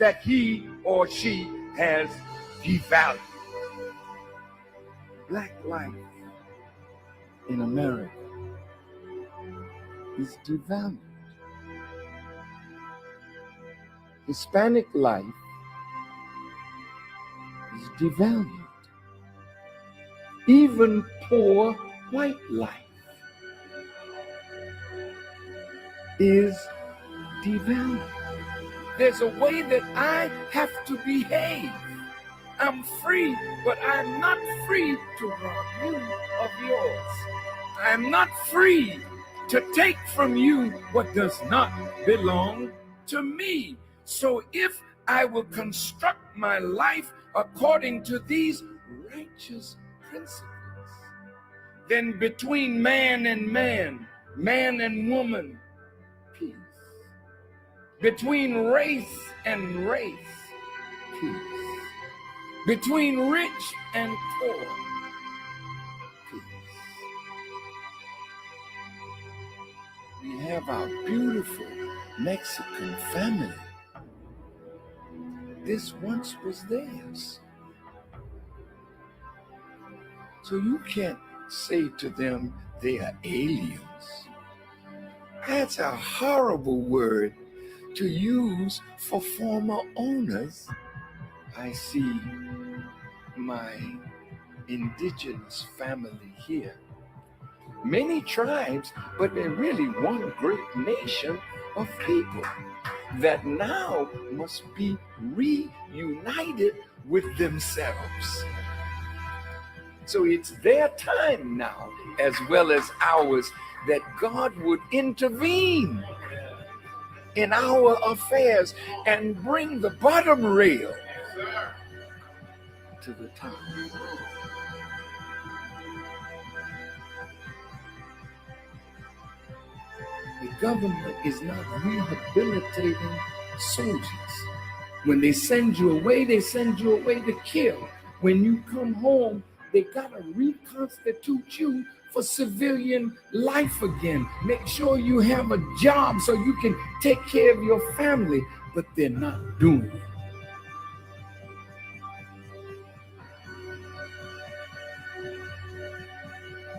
that he or she has devalued. Black life in America is devalued. Hispanic life is devalued. Even poor white life is devalued. There's a way that I have to behave. I'm free, but I'm not free to rob you of yours. I'm not free to take from you what does not belong to me. So if I will construct my life according to these righteous principles, then between man and man, man and woman, peace. Between race and race, peace. Between rich and poor, peace. We have our beautiful Mexican family. This once was theirs. So you can't say to them they are aliens. That's a horrible word to use for former owners. I see my indigenous family here. Many tribes, but they're really one great nation of people that now must be reunited with themselves. So it's their time now, as well as ours, that God would intervene in our affairs and bring the bottom rail to the top. The government is not rehabilitating soldiers. When they send you away to kill. When you come home, they gotta reconstitute you for civilian life again. Make sure you have a job so you can take care of your family, but they're not doing it.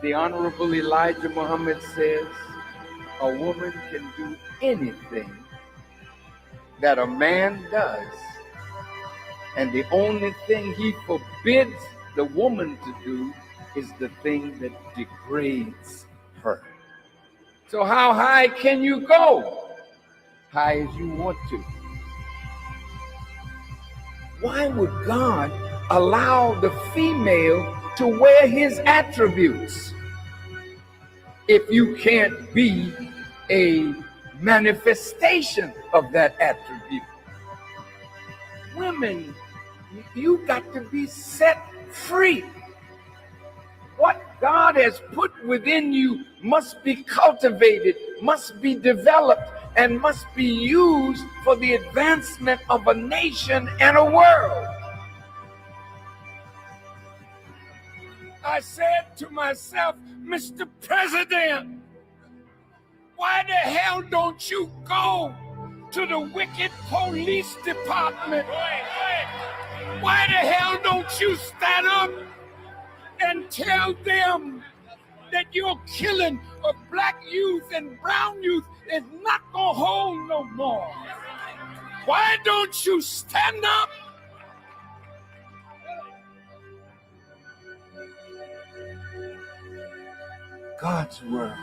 The Honorable Elijah Muhammad says, a woman can do anything that a man does, and the only thing he forbids the woman to do is the thing that degrades her. So how high can you go? High as you want to. Why would God allow the female to wear his attributes if you can't be a manifestation of that attribute? Women, you got to be set free. What God has put within you must be cultivated, must be developed, and must be used for the advancement of a nation and a world. I said to myself, Mr. President, why the hell don't you go to the wicked police department? Why the hell don't you stand up and tell them that your killing of black youth and brown youth is not gonna hold no more? Why don't you stand up? God's world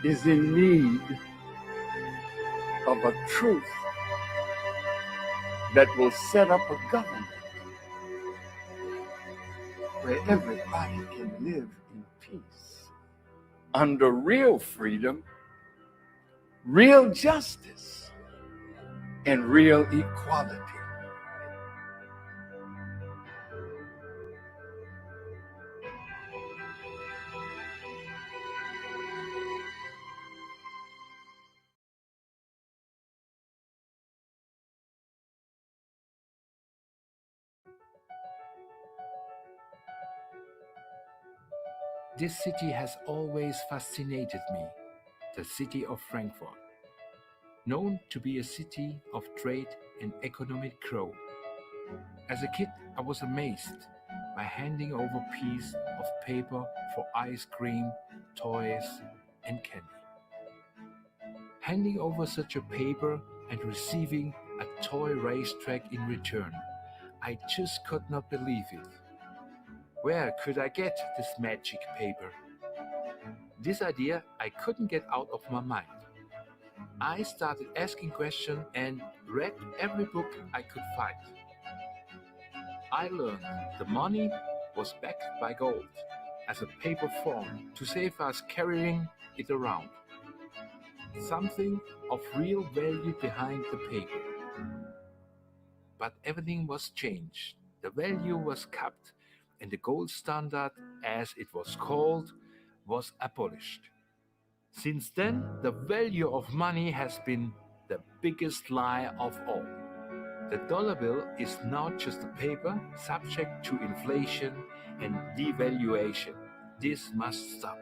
is in need of a truth that will set up a government where everybody can live in peace, under real freedom, real justice, and real equality. This city has always fascinated me, the city of Frankfurt. known to be a city of trade and economic growth. As a kid, I was amazed by handing over a piece of paper for ice cream, toys, and candy. Handing over such a paper and receiving a toy racetrack in return, I just could not believe it. Where could I get this magic paper? This idea I couldn't get out of my mind. I started asking questions and read every book I could find. I learned the money was backed by gold as a paper form to save us carrying it around. Something of real value behind the paper. But everything was changed. The value was capped, and the gold standard, as it was called, was abolished. Since then, the value of money has been the biggest lie of all. The dollar bill is now just a paper subject to inflation and devaluation. This must stop.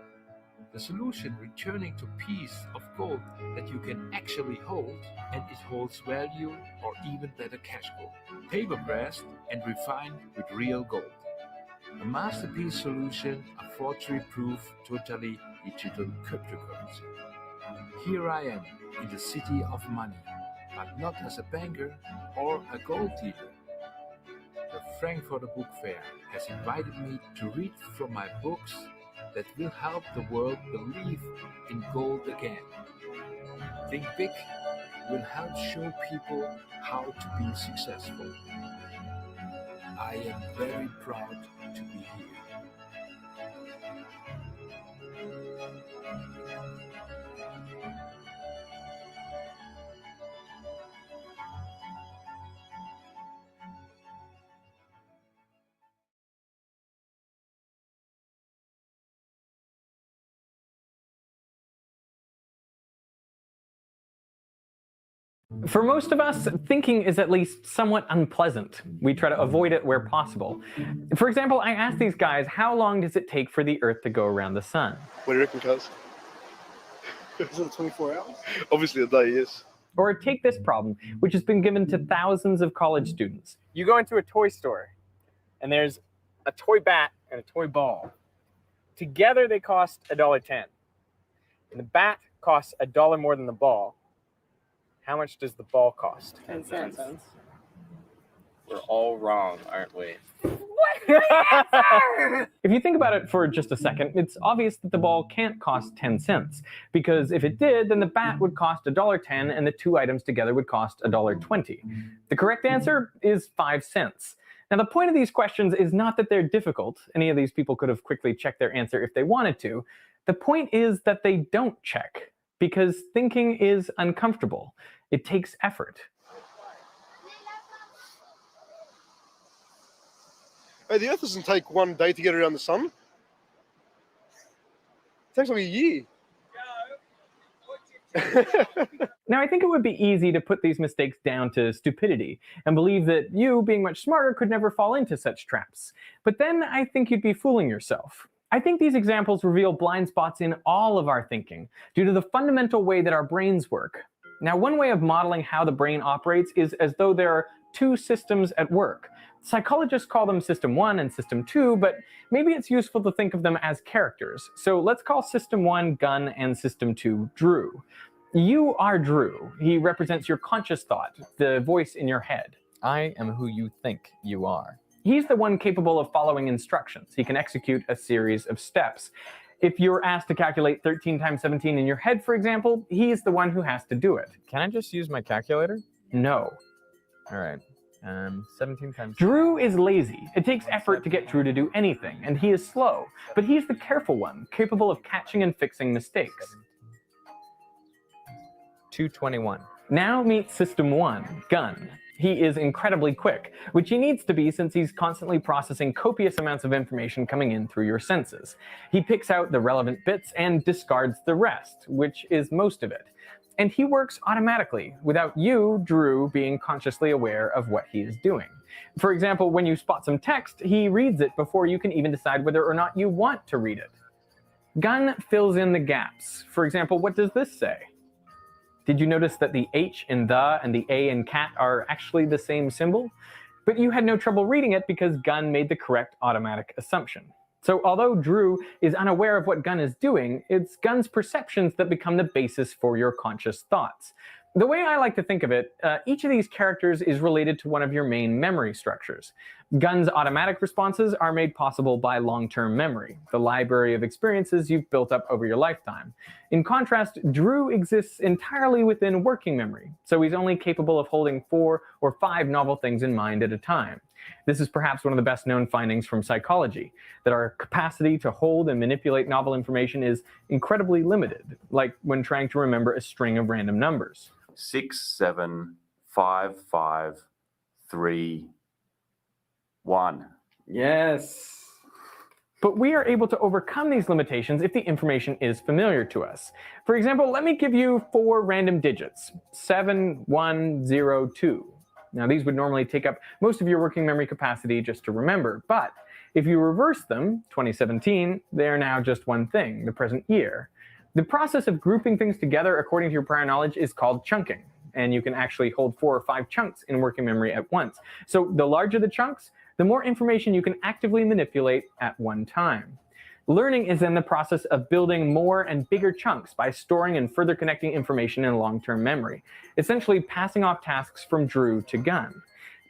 The solution, returning to a piece of gold that you can actually hold, and it holds value or even better cash gold, paper pressed and refined with real gold. A masterpiece solution, a forgery-proof, totally digital cryptocurrency. Here I am in the city of money, but not as a banker or a gold dealer. The Frankfurter Book Fair has invited me to read from my books that will help the world believe in gold again. Think Big will help show people how to be successful. I am very proud to be here. For most of us, thinking is at least somewhat unpleasant. We try to avoid it where possible. For example, I asked these guys, how long does it take for the Earth to go around the sun? What do you reckon, cuz? Isn't it 24 hours? Obviously a day, yes. Or take this problem, which has been given to thousands of college students. You go into a toy store, and there's a toy bat and a toy ball. Together they cost $1.10. And the bat costs $1 more than the ball. How much does the ball cost? 10 cents. We're all wrong, aren't we? If you think about it for just a second, it's obvious that the ball can't cost 10 cents. Because if it did, then the bat would cost $1.10 and the two items together would cost $1.20. The correct answer is 5 cents. Now, the point of these questions is not that they're difficult. Any of these people could have quickly checked their answer if they wanted to. The point is that they don't check. Because thinking is uncomfortable. It takes effort. Hey, the Earth doesn't take one day to get around the sun. It takes like a year. Now, I think it would be easy to put these mistakes down to stupidity and believe that you, being much smarter, could never fall into such traps. But then I think you'd be fooling yourself. I think these examples reveal blind spots in all of our thinking due to the fundamental way that our brains work. Now, one way of modeling how the brain operates is as though there are two systems at work. Psychologists call them System 1 and System 2, but maybe it's useful to think of them as characters. So let's call System 1 Gun and System 2 Drew. You are Drew. He represents your conscious thought, the voice in your head. I am who you think you are. He's the one capable of following instructions. He can execute a series of steps. If you're asked to calculate 13 times 17 in your head, for example, he's the one who has to do it. Can I just use my calculator? No. All right. 17 times... Drew is lazy. It takes effort to get Drew to do anything, and he is slow. But he's the careful one, capable of catching and fixing mistakes. 221. Now meet System 1, Gun. He is incredibly quick, which he needs to be since he's constantly processing copious amounts of information coming in through your senses. He picks out the relevant bits and discards the rest, which is most of it. And he works automatically, without you, Drew, being consciously aware of what he is doing. For example, when you spot some text, he reads it before you can even decide whether or not you want to read it. Gun fills in the gaps. For example, what does this say? Did you notice that the H in the and the A in cat are actually the same symbol? But you had no trouble reading it because Gunn made the correct automatic assumption. So although Drew is unaware of what Gunn is doing, it's Gunn's perceptions that become the basis for your conscious thoughts. The way I like to think of it, each of these characters is related to one of your main memory structures. Gunn's automatic responses are made possible by long-term memory, the library of experiences you've built up over your lifetime. In contrast, Drew exists entirely within working memory, so he's only capable of holding 4 or 5 novel things in mind at a time. This is perhaps one of the best known findings from psychology, that our capacity to hold and manipulate novel information is incredibly limited, like when trying to remember a string of random numbers. 6, 7, 5, 5, 3, 1. Yes. But we are able to overcome these limitations if the information is familiar to us. For example, let me give you 4 random digits, 7, 1, 0, 2. Now these would normally take up most of your working memory capacity just to remember, but if you reverse them, 2017, they are now just one thing, the present year. The process of grouping things together according to your prior knowledge is called chunking, and you can actually hold 4 or 5 chunks in working memory at once. So the larger the chunks, the more information you can actively manipulate at one time. Learning is then the process of building more and bigger chunks by storing and further connecting information in long-term memory, essentially passing off tasks from Drew to Gunn.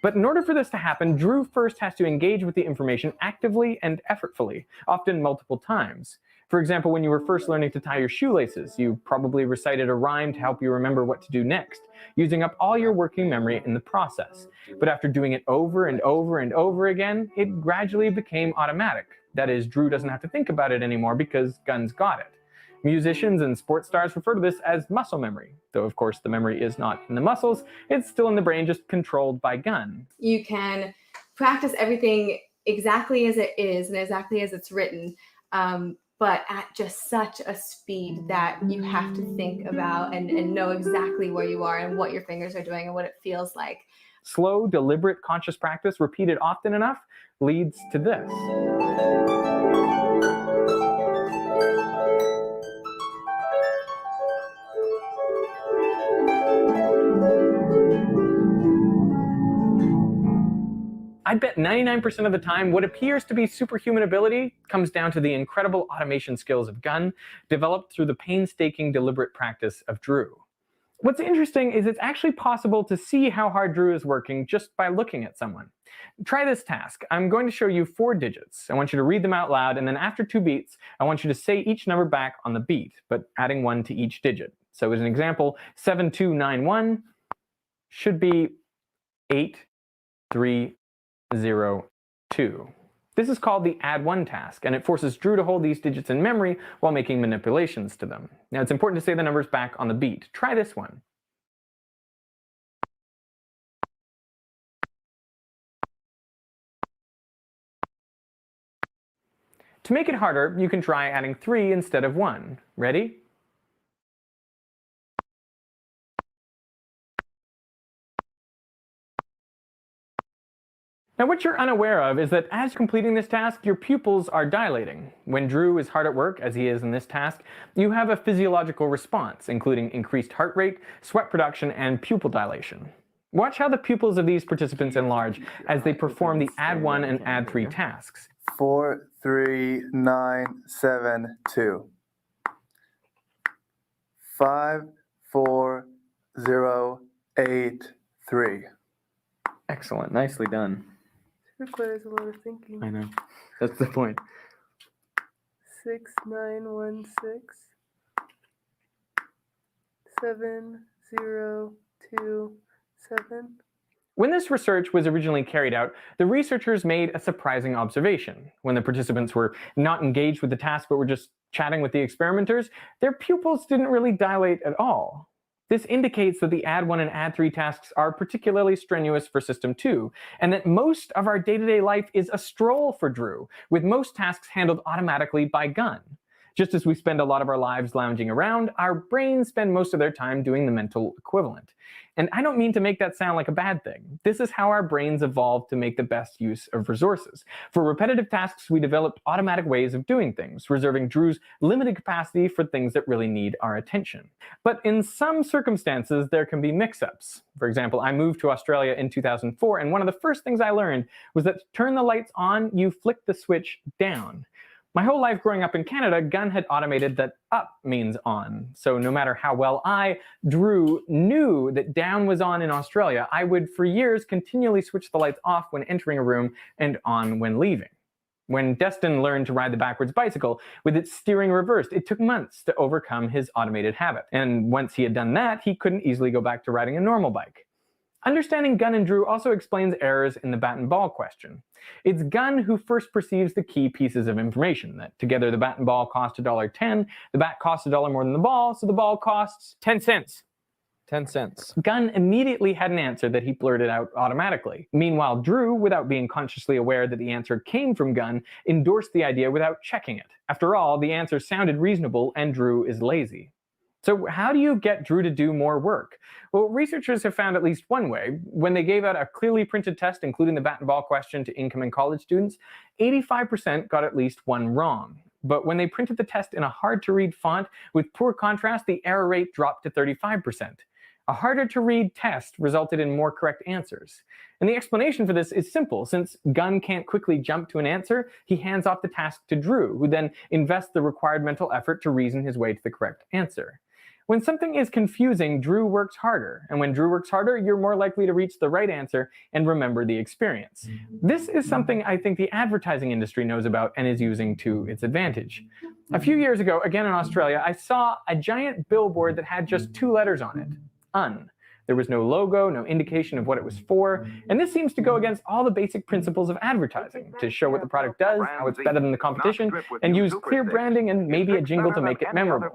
But in order for this to happen, Drew first has to engage with the information actively and effortfully, often multiple times. For example, when you were first learning to tie your shoelaces, you probably recited a rhyme to help you remember what to do next, using up all your working memory in the process. But after doing it over and over and over again, it gradually became automatic. That is, Drew doesn't have to think about it anymore because Gunn's got it. Musicians and sports stars refer to this as muscle memory, though of course the memory is not in the muscles, it's still in the brain, just controlled by Gunn. You can practice everything exactly as it is and exactly as it's written, but at just such a speed that you have to think about and know exactly where you are and what your fingers are doing and what it feels like. Slow, deliberate, conscious practice repeated often enough leads to this. I bet 99% of the time, what appears to be superhuman ability comes down to the incredible automation skills of Gunn, developed through the painstaking, deliberate practice of Drew. What's interesting is it's actually possible to see how hard Drew is working just by looking at someone. Try this task. I'm going to show you 4 digits. I want you to read them out loud, and then after 2 beats, I want you to say each number back on the beat, but adding 1 to each digit. So as an example, 7291 should be 8302. This is called the add 1 task, and it forces Drew to hold these digits in memory while making manipulations to them. Now it's important to say the numbers back on the beat. Try this one. To make it harder, you can try adding 3 instead of 1. Ready? Now what you're unaware of is that as completing this task, your pupils are dilating. When Drew is hard at work, as he is in this task, you have a physiological response, including increased heart rate, sweat production, and pupil dilation. Watch how the pupils of these participants enlarge as they perform the add 1 and add 3 tasks. 4, 3, 9, 7, 2. 5, 4, 0, 8, 3. Excellent. Nicely done. Requires a lot of thinking. I know. That's the point. 6, 9, 1, 6. 7, 0, 2, 7. When this research was originally carried out, the researchers made a surprising observation. When the participants were not engaged with the task but were just chatting with the experimenters, their pupils didn't really dilate at all. This indicates that the add 1 and add 3 tasks are particularly strenuous for System 2, and that most of our day-to-day life is a stroll for Drew, with most tasks handled automatically by Gunn. Just as we spend a lot of our lives lounging around, our brains spend most of their time doing the mental equivalent. And I don't mean to make that sound like a bad thing. This is how our brains evolved to make the best use of resources. For repetitive tasks, we developed automatic ways of doing things, reserving Drew's limited capacity for things that really need our attention. But in some circumstances, there can be mix-ups. For example, I moved to Australia in 2004, and one of the first things I learned was that to turn the lights on, you flick the switch down. My whole life growing up in Canada, Gun had automated that up means on. So no matter how well I, Drew, knew that down was on in Australia, I would for years continually switch the lights off when entering a room and on when leaving. When Destin learned to ride the backwards bicycle with its steering reversed, it took months to overcome his automated habit. And once he had done that, he couldn't easily go back to riding a normal bike. Understanding Gun and Drew also explains errors in the bat and ball question. It's Gun who first perceives the key pieces of information, that together the bat and ball cost $1.10, the bat costs $1 more than the ball, so the ball costs 10 cents. 10 cents. Gun immediately had an answer that he blurted out automatically. Meanwhile, Drew, without being consciously aware that the answer came from Gun, endorsed the idea without checking it. After all, the answer sounded reasonable and Drew is lazy. So how do you get Drew to do more work? Well, researchers have found at least one way. When they gave out a clearly printed test, including the bat and ball question to incoming college students, 85% got at least one wrong. But when they printed the test in a hard-to-read font with poor contrast, the error rate dropped to 35%. A harder-to-read test resulted in more correct answers. And the explanation for this is simple. Since Gun can't quickly jump to an answer, he hands off the task to Drew, who then invests the required mental effort to reason his way to the correct answer. When something is confusing, Drew works harder. And when Drew works harder, you're more likely to reach the right answer and remember the experience. This is something I think the advertising industry knows about and is using to its advantage. A few years ago, again in Australia, I saw a giant billboard that had just 2 letters on it. Un. There was no logo, no indication of what it was for, and this seems to go against all the basic principles of advertising, to show what the product does, how it's better than the competition, and use clear branding and maybe a jingle to make it memorable.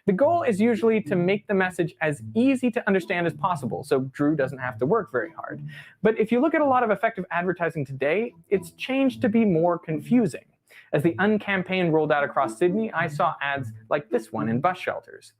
The goal is usually to make the message as easy to understand as possible, so Drew doesn't have to work very hard. But if you look at a lot of effective advertising today, it's changed to be more confusing. As the Un campaign rolled out across Sydney, I saw ads like this one in bus shelters.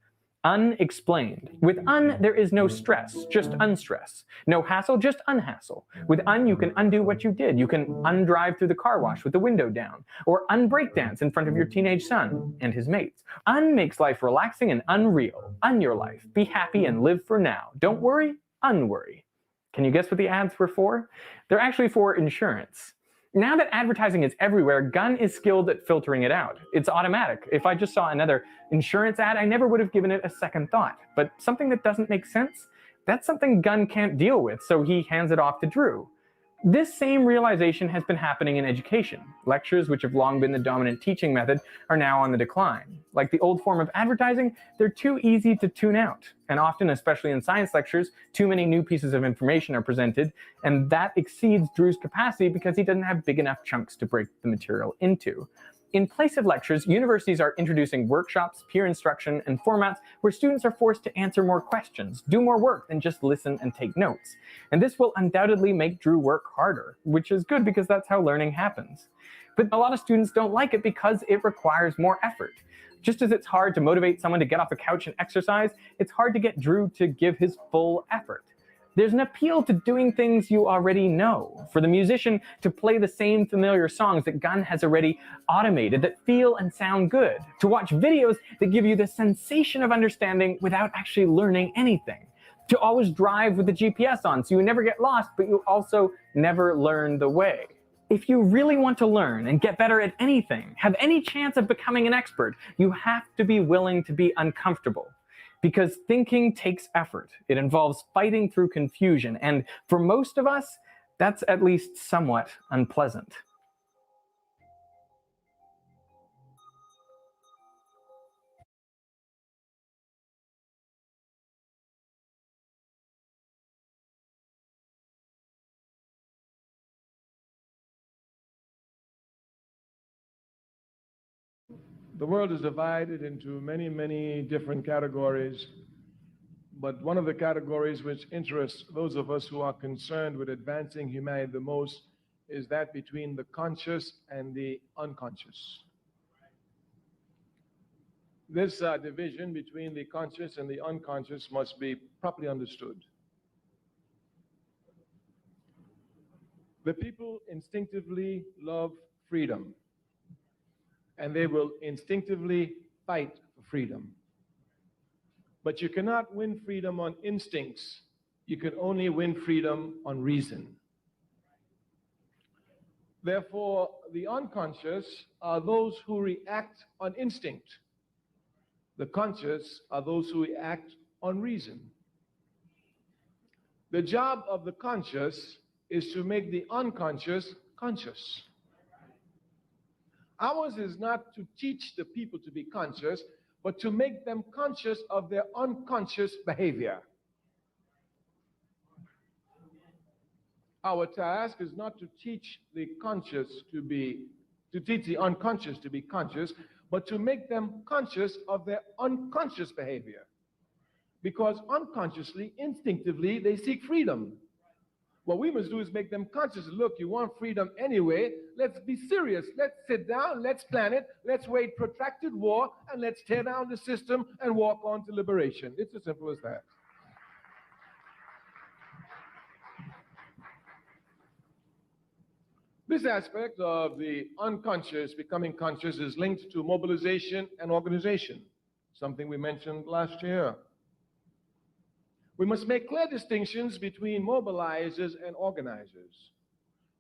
Unexplained. With Un, there is no stress, just unstress. No hassle, just unhassle. With Un, you can undo what you did. You can undrive through the car wash with the window down, or unbreakdance in front of your teenage son and his mates. Un makes life relaxing and unreal. Un your life. Be happy and live for now. Don't worry, unworry. Can you guess what the ads were for? They're actually for insurance. Now that advertising is everywhere, Gun is skilled at filtering it out. It's automatic. If I just saw another insurance ad, I never would have given it a second thought. But something that doesn't make sense, that's something Gun can't deal with, so he hands it off to Drew. This same realization has been happening in education. Lectures, which have long been the dominant teaching method, are now on the decline. Like the old form of advertising, they're too easy to tune out. And often, especially in science lectures, too many new pieces of information are presented, and that exceeds Drew's capacity because he doesn't have big enough chunks to break the material into. In place of lectures, universities are introducing workshops, peer instruction, and formats where students are forced to answer more questions, do more work than just listen and take notes. And this will undoubtedly make Drew work harder, which is good because that's how learning happens. But a lot of students don't like it because it requires more effort. Just as it's hard to motivate someone to get off the couch and exercise, it's hard to get Drew to give his full effort. There's an appeal to doing things you already know. For the musician to play the same familiar songs that Gun has already automated that feel and sound good. To watch videos that give you the sensation of understanding without actually learning anything. To always drive with the GPS on so you never get lost, but you also never learn the way. If you really want to learn and get better at anything, have any chance of becoming an expert, you have to be willing to be uncomfortable. Because thinking takes effort. It involves fighting through confusion, and for most of us, that's at least somewhat unpleasant. The world is divided into many, many different categories, but one of the categories which interests those of us who are concerned with advancing humanity the most is that between the conscious and the unconscious. This division between the conscious and the unconscious must be properly understood. The people instinctively love freedom, and they will instinctively fight for freedom. But you cannot win freedom on instincts. You can only win freedom on reason. Therefore, the unconscious are those who react on instinct. The conscious are those who react on reason. The job of the conscious is to make the unconscious conscious. Ours is not to teach the people to be conscious, but to make them conscious of their unconscious behavior. Our task is not to teach the unconscious to be conscious, but to make them conscious of their unconscious behavior. Because unconsciously, instinctively, they seek freedom. What we must do is make them conscious. Look, you want freedom anyway. Let's be serious. Let's sit down. Let's plan it. Let's wage protracted war, and let's tear down the system and walk on to liberation. It's as simple as that. This aspect of the unconscious becoming conscious is linked to mobilization and organization, something we mentioned last year. We must make clear distinctions between mobilizers and organizers.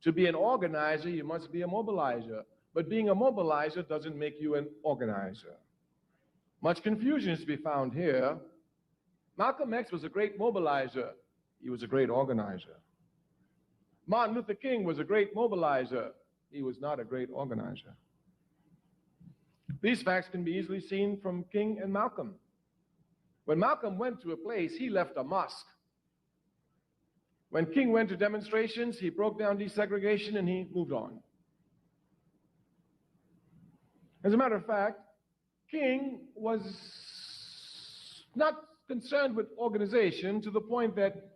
To be an organizer, you must be a mobilizer. But being a mobilizer doesn't make you an organizer. Much confusion is to be found here. Malcolm X was a great mobilizer. He was a great organizer. Martin Luther King was a great mobilizer. He was not a great organizer. These facts can be easily seen from King and Malcolm. When Malcolm went to a place, he left a mosque. When King went to demonstrations, he broke down desegregation and he moved on. As a matter of fact, King was not concerned with organization to the point that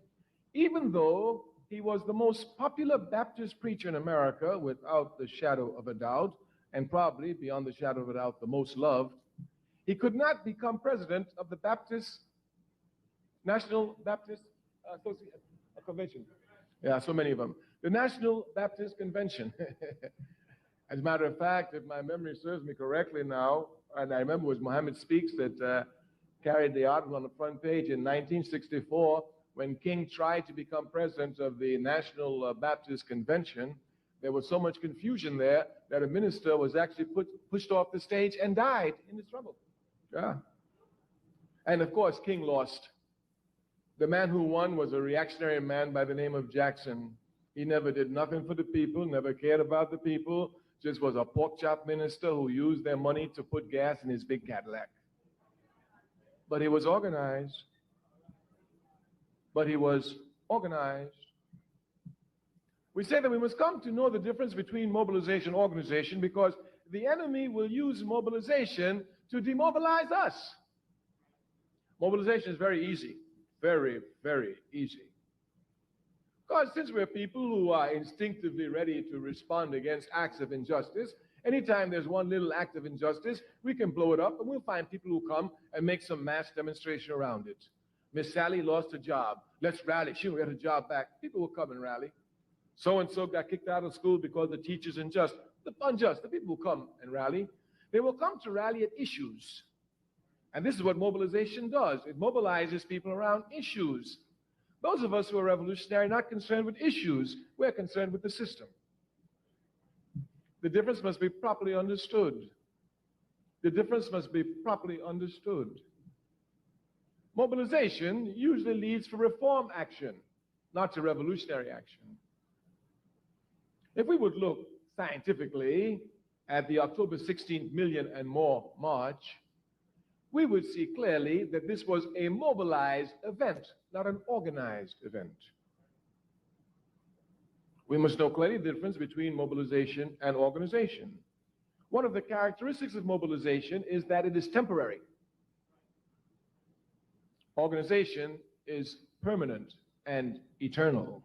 even though he was the most popular Baptist preacher in America, without the shadow of a doubt, and probably beyond the shadow of a doubt, the most loved, he could not become president of the National Baptist Convention. Yeah, so many of them. The National Baptist Convention. As a matter of fact, if my memory serves me correctly now, and I remember it was Muhammad Speaks that carried the article on the front page in 1964, when King tried to become president of the National Baptist Convention. There was so much confusion there that a minister was actually pushed off the stage and died in his trouble. Yeah. And of course, King lost. The man who won was a reactionary man by the name of Jackson. He never did nothing for the people, never cared about the people, just was a pork chop minister who used their money to put gas in his big Cadillac. But he was organized. We say that we must come to know the difference between mobilization and organization because the enemy will use mobilization to demobilize us. Mobilization is very easy, very, very easy. Because since we're people who are instinctively ready to respond against acts of injustice, anytime there's one little act of injustice, we can blow it up and we'll find people who come and make some mass demonstration around it. Miss Sally lost a job. Let's rally. She'll get her job back. People will come and rally. So-and-so got kicked out of school because the teacher's unjust. The unjust, the people will come and rally. They will come to rally at issues. And this is what mobilization does. It mobilizes people around issues. Those of us who are revolutionary are not concerned with issues. We're concerned with the system. The difference must be properly understood. The difference must be properly understood. Mobilization usually leads to reform action, not to revolutionary action. If we would look scientifically at the October 16th million and more march, we would see clearly that this was a mobilized event, not an organized event. We must know clearly the difference between mobilization and organization. One of the characteristics of mobilization is that it is temporary. Organization is permanent and eternal.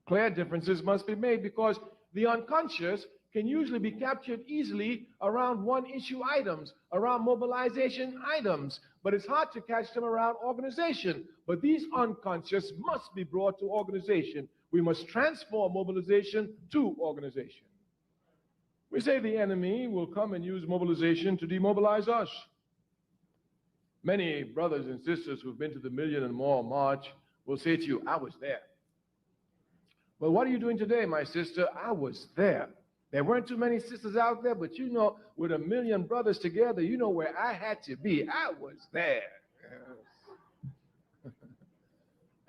Clear differences must be made because the unconscious can usually be captured easily around one-issue items, around mobilization items, but it's hard to catch them around organization. But these unconscious must be brought to organization. We must transform mobilization to organization. We say the enemy will come and use mobilization to demobilize us. Many brothers and sisters who've been to the Million and More March will say to you, I was there. Well, what are you doing today, my sister? I was there. There weren't too many sisters out there, but you know, with 1 million brothers together, you know where I had to be. I was there.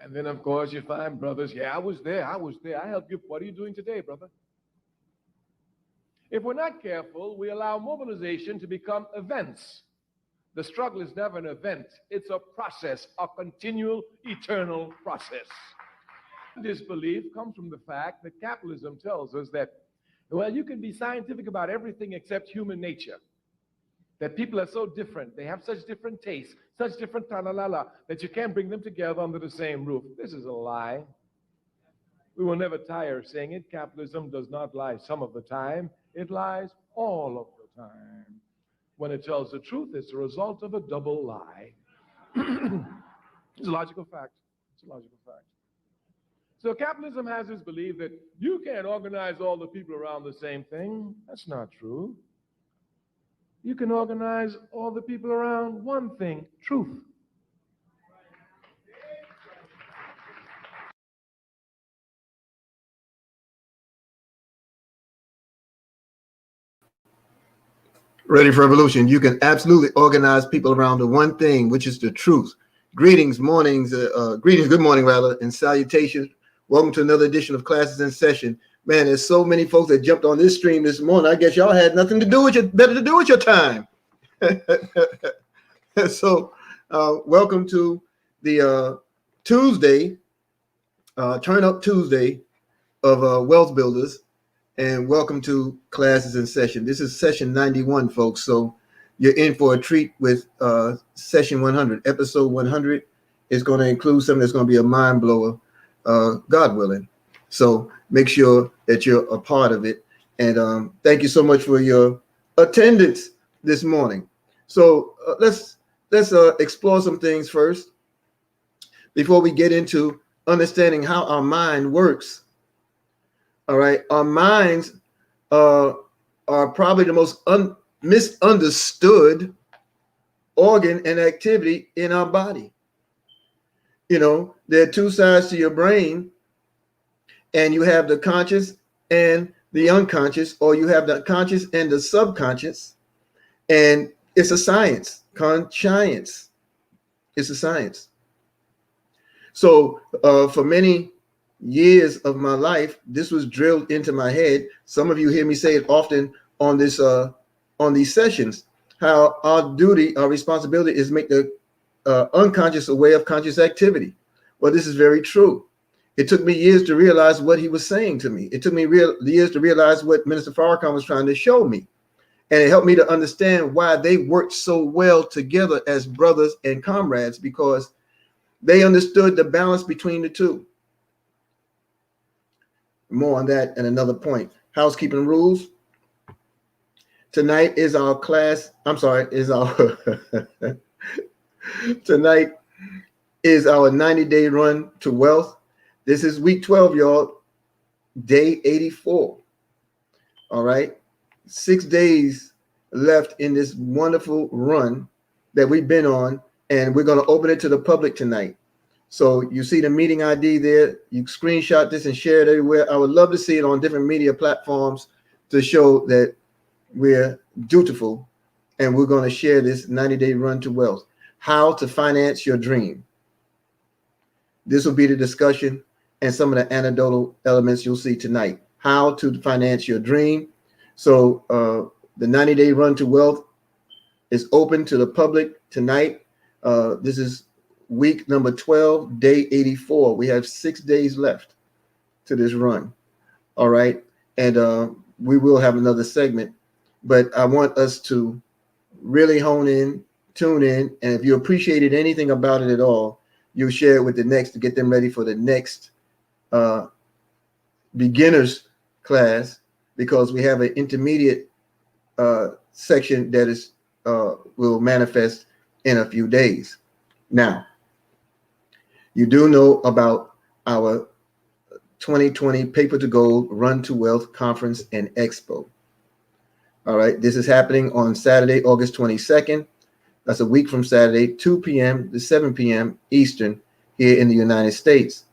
And then, of course, you find brothers, yeah, I was there. I helped you. What are you doing today, brother? If we're not careful, we allow mobilization to become events. The struggle is never an event. It's a process, a continual, eternal process. This belief comes from the fact that capitalism tells us that, well, you can be scientific about everything except human nature. That people are so different. They have such different tastes, such different ta-la-la-la, that you can't bring them together under the same roof. This is a lie. We will never tire of saying it. Capitalism does not lie some of the time. It lies all of the time. When it tells the truth, it's a result of a double lie. It's a logical fact. It's a logical fact. So capitalism has this belief that you can't organize all the people around the same thing. That's not true. You can organize all the people around one thing, truth. Ready for Revolution. You can absolutely organize people around the one thing, which is the truth. Greetings, good morning, rather, and salutations. Welcome to another edition of Classes in Session. Man, there's so many folks that jumped on this stream this morning. I guess y'all had nothing to do with your time. So, welcome to the Tuesday, Turn Up Tuesday of Wealth Builders. And welcome to Classes in Session. This is session 91, folks. So you're in for a treat with session 100. Episode 100 is going to include something that's going to be a mind blower, God willing. So make sure that you're a part of it. And thank you so much for your attendance this morning. So let's explore some things first before we get into understanding how our mind works. All right, our minds are probably the most misunderstood organ and activity in our body. You know, there are two sides to your brain, and you have the conscious and the unconscious, or you have the conscious and the subconscious, and it's a science, conscience. It's a science. So for many years of my life, this was drilled into my head. Some of you hear me say it often on this on these sessions, how our duty, our responsibility is make the unconscious aware of conscious activity. Well, this is very true. It took me years to realize what he was saying to me. It took me years to realize what Minister Farrakhan was trying to show me. And it helped me to understand why they worked so well together as brothers and comrades, because they understood the balance between the two. More on that at another point. Housekeeping rules. Tonight is our class. Tonight is our 90-day run to wealth. This is week 12, y'all. Day 84. All right. 6 days left in this wonderful run that we've been on, and we're going to open it to the public tonight. So you see the meeting ID there. You screenshot this and share it everywhere. I would love to see it on different media platforms to show that we're dutiful, and we're going to share this 90-day run to wealth. How to finance your dream. This will be the discussion and some of the anecdotal elements you'll see tonight. How to finance your dream. So the 90-day run to wealth is open to the public tonight. This is week number 12, day 84. We have 6 days left to this run. All right. And we will have another segment, but I want us to really hone in, tune in. And if you appreciated anything about it at all, you'll share it with the next to get them ready for the next beginners class because we have an intermediate section that is will manifest in a few days. Now, you do know about our 2020 Paper to Gold Run to Wealth Conference and Expo. All right, this is happening on Saturday, August 22nd. That's a week from Saturday, 2 p.m. to 7 p.m. Eastern here in the United States.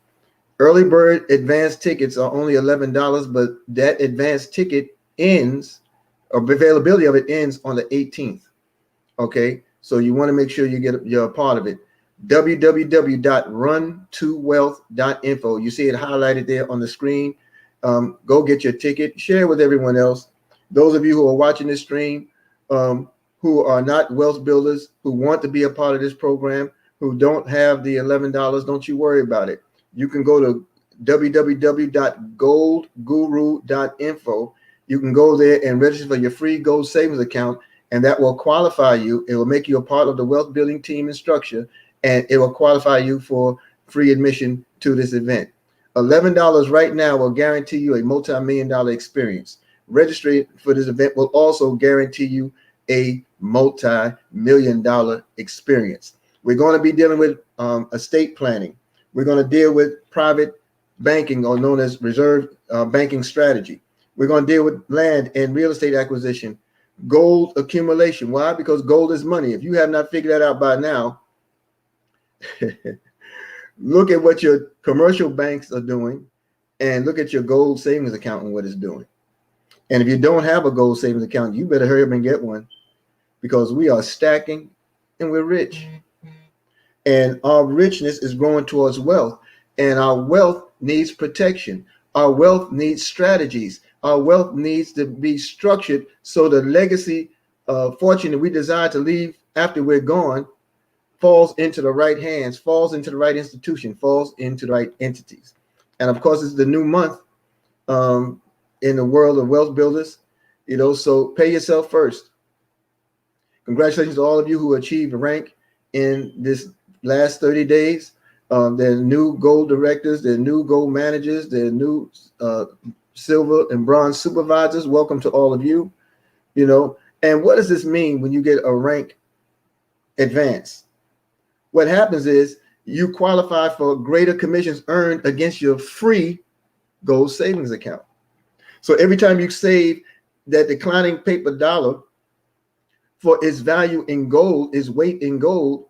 Early bird advanced tickets are only $11, but that advanced ticket ends, or availability of it ends on the 18th. Okay, so you want to make sure you're a part of it. www.runtowealth.info. You see it highlighted there on the screen. Go get your ticket, share with everyone else. Those of you who are watching this stream, who are not wealth builders, who want to be a part of this program, who don't have the $11, don't you worry about it. You can go to www.goldguru.info. You can go there and register for your free gold savings account, and that will qualify you. It will make you a part of the wealth building team and structure, and it will qualify you for free admission to this event. $11 right now will guarantee you a multi-million-dollar experience. Registering for this event will also guarantee you a multi-million-dollar experience. We're going to be dealing with estate planning. We're going to deal with private banking, or known as reserve banking strategy. We're going to deal with land and real estate acquisition, gold accumulation. Why? Because gold is money. If you have not figured that out by now, look at what your commercial banks are doing and look at your gold savings account and what it's doing. And if you don't have a gold savings account, you better hurry up and get one, because we are stacking and we're rich. And our richness is growing towards wealth. And our wealth needs protection. Our wealth needs strategies. Our wealth needs to be structured so the legacy fortune that we desire to leave after we're gone falls into the right hands, falls into the right institution, falls into the right entities. And of course, it's the new month in the world of wealth builders, so pay yourself first. Congratulations to all of you who achieved rank in this last 30 days. There are new gold directors, there are new gold managers, there are new silver and bronze supervisors. Welcome to all of you. And what does this mean when you get a rank advance? What happens is you qualify for greater commissions earned against your free gold savings account. So every time you save that declining paper dollar for its value in gold, its weight in gold,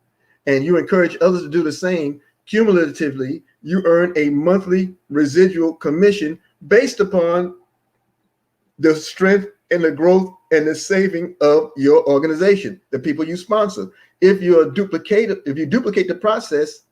and you encourage others to do the same, cumulatively, you earn a monthly residual commission based upon the strength and the growth and the saving of your organization, the people you sponsor. If you duplicate the process,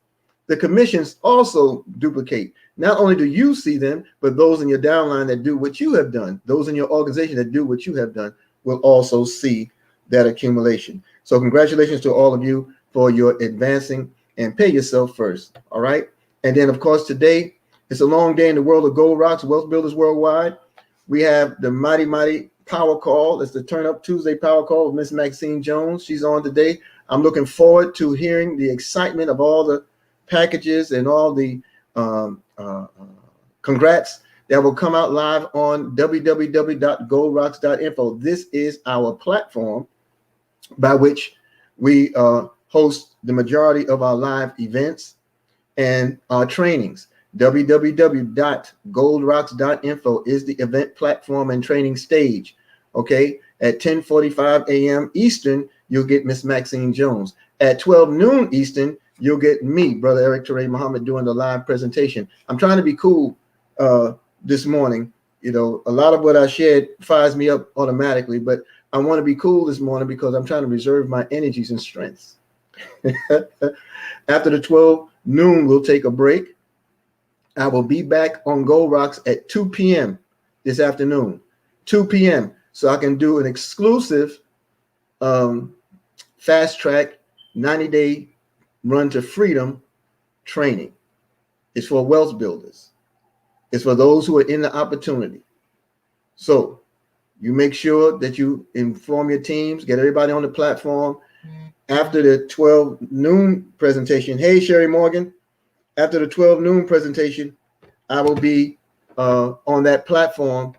the commissions also duplicate. Not only do you see them, but those in your downline that do what you have done, those in your organization that do what you have done, will also see that accumulation. So congratulations to all of you for your advancing, and pay yourself first. All right. And then, of course, today it's a long day in the world of Gold Rocks, Wealth Builders Worldwide. We have the mighty power call. It's the Turn Up Tuesday power call with Miss Maxine Jones. She's on today. I'm looking forward to hearing the excitement of all the packages and all the congrats that will come out live on www.goldrocks.info. This is our platform by which we host the majority of our live events and our trainings. www.goldrocks.info is the event platform and training stage. Okay, at 10:45 a.m. Eastern, you'll get Miss Maxine Jones. At 12 noon Eastern, you'll get me, Brother Eric Teray Muhammad, doing the live presentation. I'm trying to be cool this morning. A lot of what I shared fires me up automatically, but I want to be cool this morning because I'm trying to reserve my energies and strengths. After the 12 noon, we'll take a break. I will be back on Gold Rocks at 2 p.m. this afternoon, 2 p.m. So I can do an exclusive fast track 90-day run to freedom training. It's for wealth builders. It's for those who are in the opportunity. So you make sure that you inform your teams, get everybody on the platform. After the 12 noon presentation, hey, Sherry Morgan, after the 12 noon presentation, I will be on that platform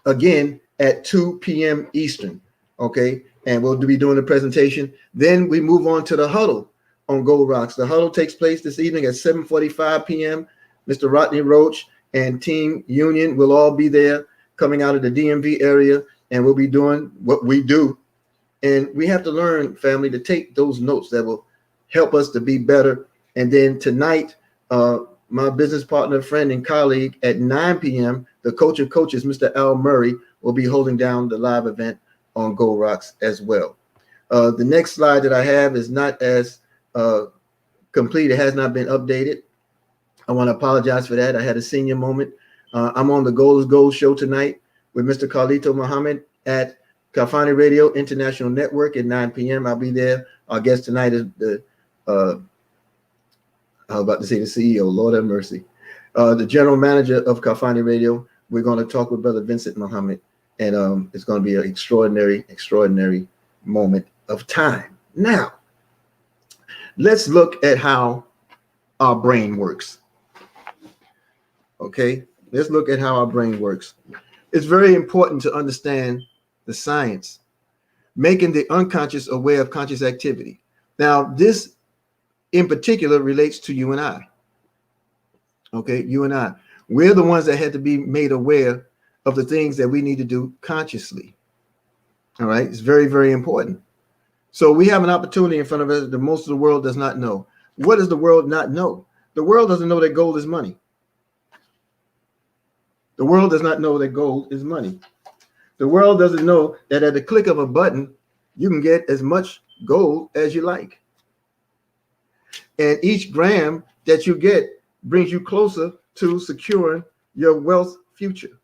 again at 2 p.m. Eastern. Okay, and we'll be doing the presentation. Then we move on to the huddle on Gold Rocks. The huddle takes place this evening at 7:45 p.m. Mr. Rodney Roach and Team Union will all be there coming out of the DMV area, and we'll be doing what we do. And we have to learn, family, to take those notes that will help us to be better. And then tonight, my business partner, friend, and colleague at 9 p.m., the coach of coaches, Mr. Al Murray, will be holding down the live event on Gold Rocks as well. The next slide that I have is not as complete. It has not been updated. I want to apologize for that. I had a senior moment. I'm on the Gold is Gold show tonight with Mr. Carlito Muhammad at Kafani Radio International Network at 9 p.m. I'll be there. Our guest tonight is the, I was about to say the CEO, Lord have mercy. The general manager of Kafani Radio. We're going to talk with Brother Vincent Muhammad, and it's going to be an extraordinary, extraordinary moment of time. Now, let's look at how our brain works. Okay, let's look at how our brain works. It's very important to understand the science, making the unconscious aware of conscious activity. Now, this in particular relates to you and I. Okay, you and I. We're the ones that had to be made aware of the things that we need to do consciously. All right, it's very, very important. So we have an opportunity in front of us that most of the world does not know. What does the world not know? The world doesn't know that gold is money. The world does not know that gold is money. The world doesn't know that at the click of a button, you can get as much gold as you like. And each gram that you get brings you closer to securing your wealth future.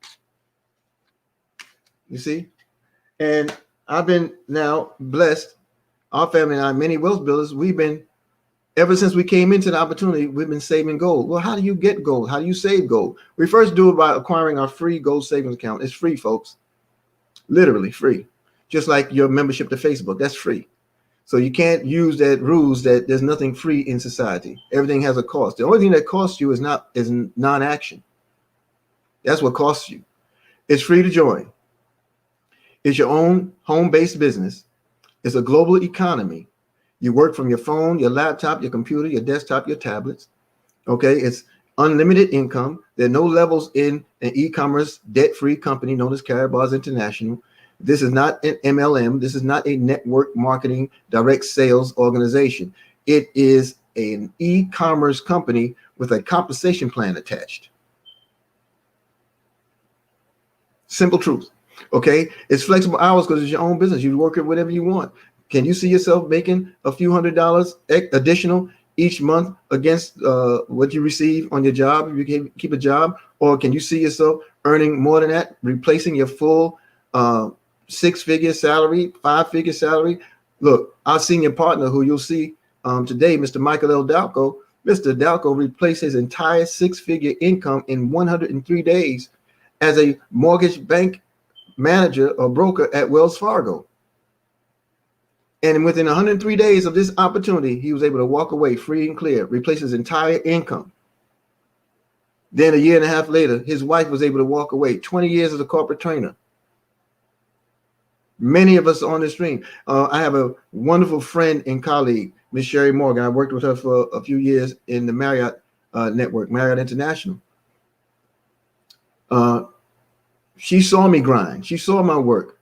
You see? And I've been now blessed, our family and I, many wealth builders, we've been, ever since we came into the opportunity, we've been saving gold. Well, how do you get gold? How do you save gold? We first do it by acquiring our free gold savings account. It's free, folks. Literally free. Just like your membership to Facebook, that's free. So you can't use that rules that there's nothing free in society. Everything has a cost. The only thing that costs you is non-action. That's what costs you. It's free to join. It's your own home-based business. It's a global economy. You work from your phone, your laptop, your computer, your desktop, your tablets. Okay, it's unlimited income. There are no levels in an e-commerce debt-free company known as Caribars International. This is not an MLM. This is not a network marketing direct sales organization. It is an e-commerce company with a compensation plan attached. Simple truth. Okay, it's flexible hours because it's your own business. You work it whatever you want. Can you see yourself making a few $100s additional each month against what you receive on your job if you can keep a job? Or can you see yourself earning more than that, replacing your full six-figure salary, five-figure salary? Look, our senior partner, who you'll see today, Mr. Michael L. Dalco, Mr. Dalco replaced his entire six-figure income in 103 days as a mortgage bank manager or broker at Wells Fargo. And within 103 days of this opportunity, he was able to walk away free and clear, replace his entire income. Then a year and a half later, his wife was able to walk away, 20 years as a corporate trainer. Many of us on this stream. I have a wonderful friend and colleague, Miss Sherry Morgan. I worked with her for a few years in the Marriott network, Marriott International. She saw me grind. She saw my work.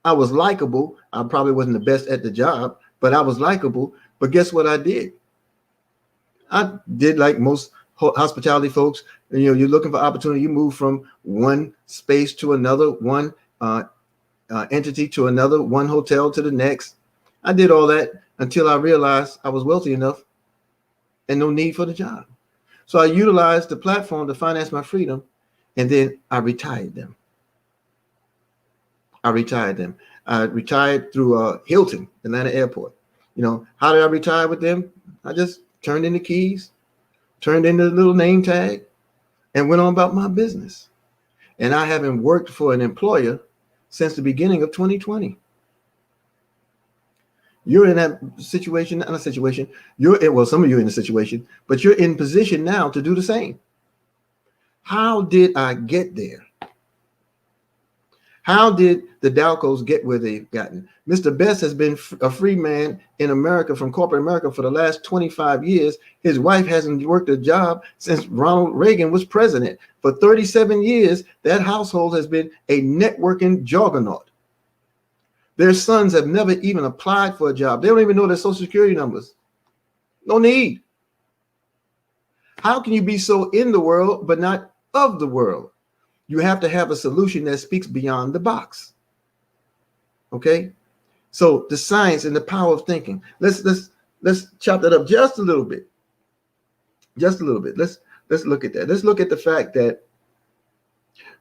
I was likable. I probably wasn't the best at the job, but I was likable. But guess what I did? I did like most hospitality folks. You know, you're looking for opportunity. You move from one space to another, one entity to another, one hotel to the next. I did all that until I realized I was wealthy enough and no need for the job. So I utilized the platform to finance my freedom, and then I retired them. I retired through Hilton, Atlanta Airport. You know, how did I retire with them? I just turned in the keys, turned in the little name tag, and went on about my business. And I haven't worked for an employer since the beginning of 2020. You're in that situation, not a situation. Well, some of you are in a situation, but you're in position now to do the same. How did I get there? How did the Dalcos get where they've gotten? Mr. Best has been a free man in America, from corporate America, for the last 25 years. His wife hasn't worked a job since Ronald Reagan was president. For 37 years, that household has been a networking juggernaut. Their sons have never even applied for a job. They don't even know their social security numbers. No need. How can you be so in the world but not of the world? You have to have a solution that speaks beyond the box. Okay? So the science and the power of thinking. Let's chop that up just a little bit. Just a little bit. Let's look at that. Let's look at the fact that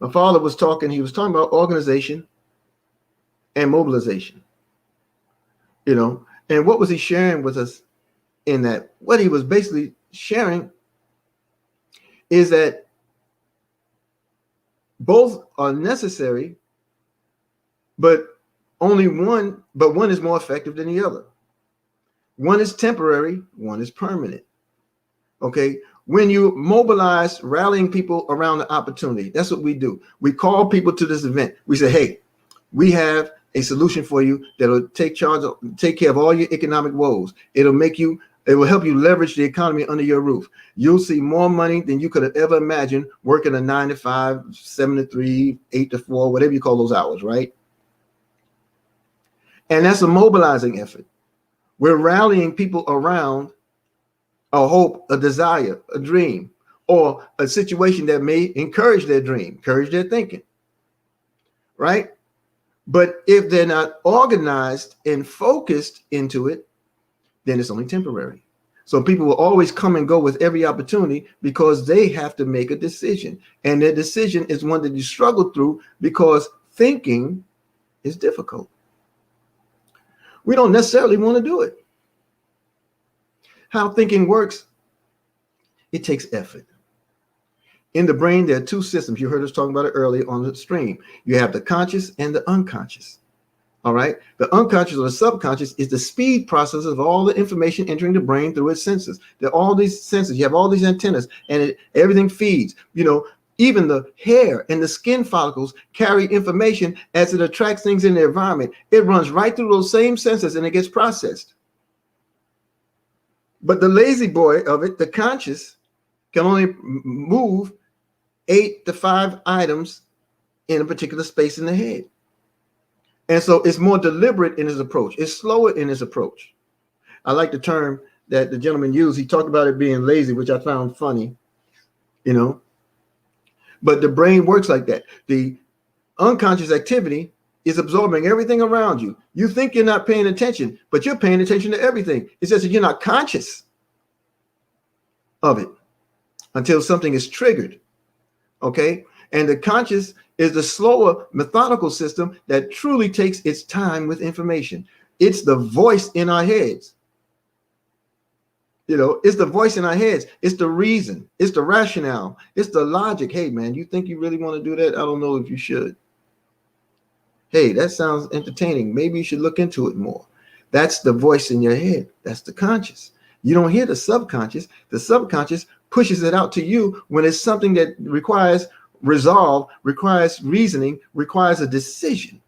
my father was talking, he was talking about organization and mobilization. You know, and what was he sharing with us in that? What he was basically sharing is that both are necessary, but one is more effective than the other. One is temporary, one is permanent. Okay. When you mobilize, rallying people around the opportunity, that's what we do. We call people to this event. We say, hey, we have a solution for you that'll take care of all your economic woes. It will help you leverage the economy under your roof. You'll see more money than you could have ever imagined working a 9 to 5, 7 to 3, 8 to 4, whatever you call those hours, right? And that's a mobilizing effort. We're rallying people around a hope, a desire, a dream, or a situation that may encourage their dream, encourage their thinking, right? But if they're not organized and focused into it, then it's only temporary. So people will always come and go with every opportunity because they have to make a decision. And their decision is one that you struggle through because thinking is difficult. We don't necessarily want to do it. How thinking works, it takes effort. In the brain, there are two systems. You heard us talking about it earlier on the stream. You have the conscious and the unconscious. All right. The unconscious or the subconscious is the speed process of all the information entering the brain through its senses. There are all these senses. You have all these antennas, and everything feeds. You know, even the hair and the skin follicles carry information as it attracts things in the environment. It runs right through those same senses and it gets processed. But the lazy boy of it, the conscious, can only move 8 to 5 items in a particular space in the head. And so it's more deliberate in his approach. It's slower in his approach. I like the term that the gentleman used. He talked about it being lazy, which I found funny, you know. But the brain works like that. The unconscious activity is absorbing everything around you. You think you're not paying attention, but you're paying attention to everything. It's just that you're not conscious of it until something is triggered. Okay? And the conscious is the slower methodical system that truly takes its time with information. It's the voice in our heads. You know, it's the voice in our heads. It's the reason. It's the rationale. It's the logic. Hey, man, you think you really want to do that? I don't know if you should. Hey, that sounds entertaining. Maybe you should look into it more. That's the voice in your head. That's the conscious. You don't hear the subconscious. The subconscious pushes it out to you when it's something that requires resolve, requires reasoning, requires a decision.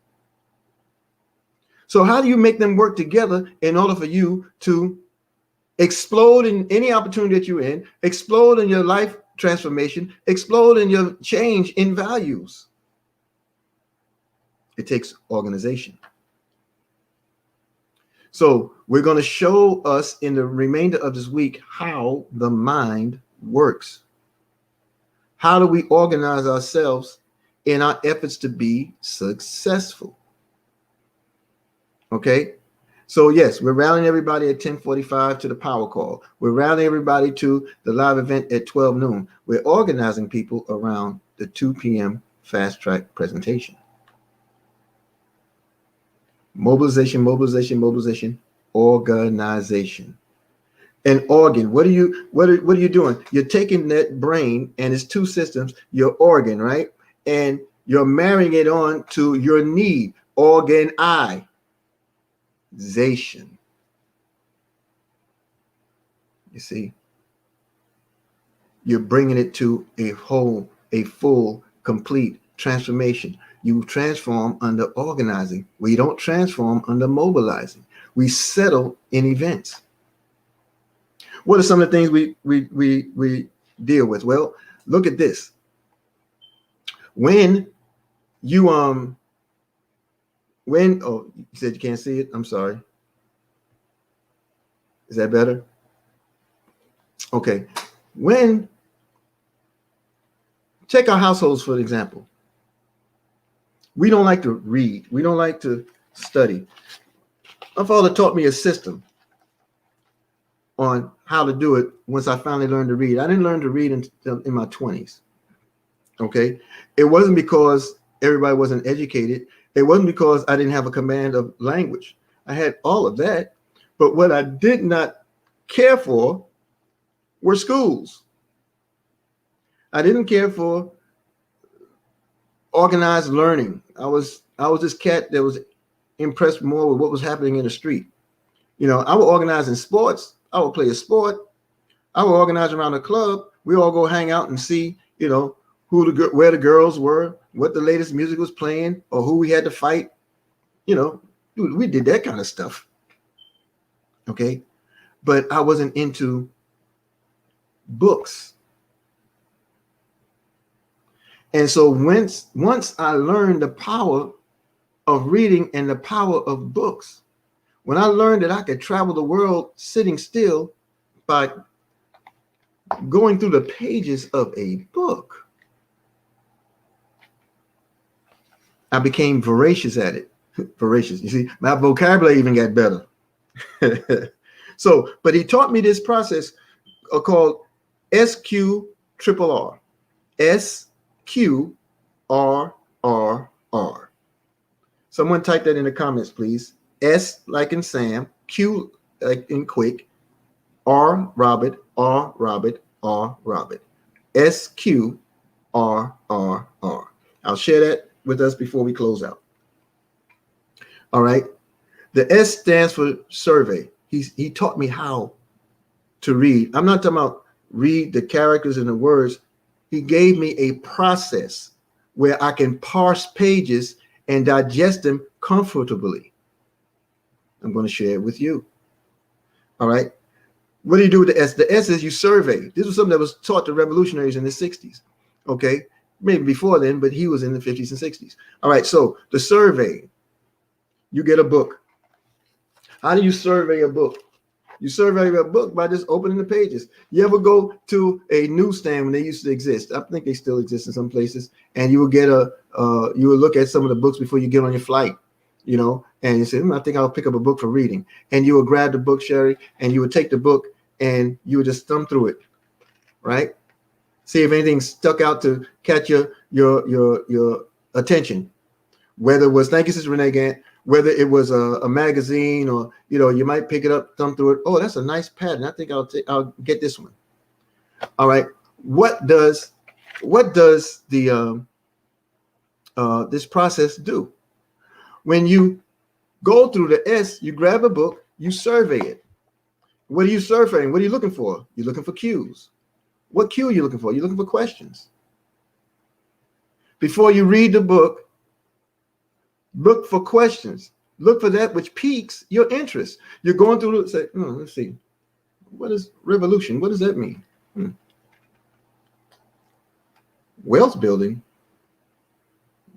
So how do you make them work together in order for you to explode in any opportunity that you're in, explode in your life transformation, explode in your change in values? It takes organization. So we're going to show us in the remainder of this week how the mind works. How do we organize ourselves in our efforts to be successful? Okay. So yes, we're rallying everybody at 10:45 to the power call. We're rallying everybody to the live event at 12 noon. We're organizing people around the 2 p.m. fast track presentation. Mobilization, mobilization, mobilization, organization. An organ. What are you doing? You're taking that brain and its two systems, your organ, right? And you're marrying it on to your need. ORGAN-I-ZATION. You see? You're bringing it to a whole, a full, complete transformation. You transform under organizing. We don't transform under mobilizing. We settle in events. What are some of the things we deal with? Well, look at this. When you oh, you said you can't see it? I'm sorry. Is that better? Okay. Check our households, for example. We don't like to read. We don't like to study. My father taught me a system on how to do it once I finally learned to read. I didn't learn to read until in my 20s. Okay. It wasn't because everybody wasn't educated. It wasn't because I didn't have a command of language. I had all of that. But what I did not care for were schools. I didn't care for organized learning. I was this cat that was impressed more with what was happening in the street. You know, I would organize in sports. I would play a sport. I would organize around the club. We all go hang out and see, you know, where the girls were, what the latest music was playing, or who we had to fight. You know, we did that kind of stuff. Okay. But I wasn't into books. And so once I learned the power of reading and the power of books, when I learned that I could travel the world sitting still by going through the pages of a book, I became voracious at it. Voracious. You see, my vocabulary even got better. So, but he taught me this process called SQRRR. SQRRR. Someone type that in the comments, please. S like in Sam, Q like in quick, R Robert, R Robert, R Robert. SQRRR. I'll share that with us before we close out. All right. The S stands for survey. He taught me how to read. I'm not talking about read the characters and the words. He gave me a process where I can parse pages and digest them comfortably. I'm going to share it with you. All right. What do you do with the S? The S is you survey. This was something that was taught to revolutionaries in the 60s. Okay. Maybe before then, but he was in the 50s and 60s. All right. So the survey, you get a book. How do you survey a book? You survey a book by just opening the pages. You ever go to a newsstand when they used to exist? I think they still exist in some places. And you will get you will look at some of the books before you get on your flight, you know, and you say, I think I'll pick up a book for reading. And you will grab the book, Sherry, and you would take the book and you would just thumb through it, right? See if anything stuck out to catch your attention. Whether it was, thank you, Sister Renee Gant, whether it was a magazine or, you know, you might pick it up, thumb through it. Oh, that's a nice pattern. I think I'll get this one. All right. What does the this process do? When you go through the S, you grab a book, you survey it. What are you surveying? What are you looking for? You're looking for cues. What cue are you looking for? You're looking for questions. Before you read the book, look for questions. Look for that which piques your interest. You're going through it, say, let's see. What is revolution? What does that mean? Wealth building.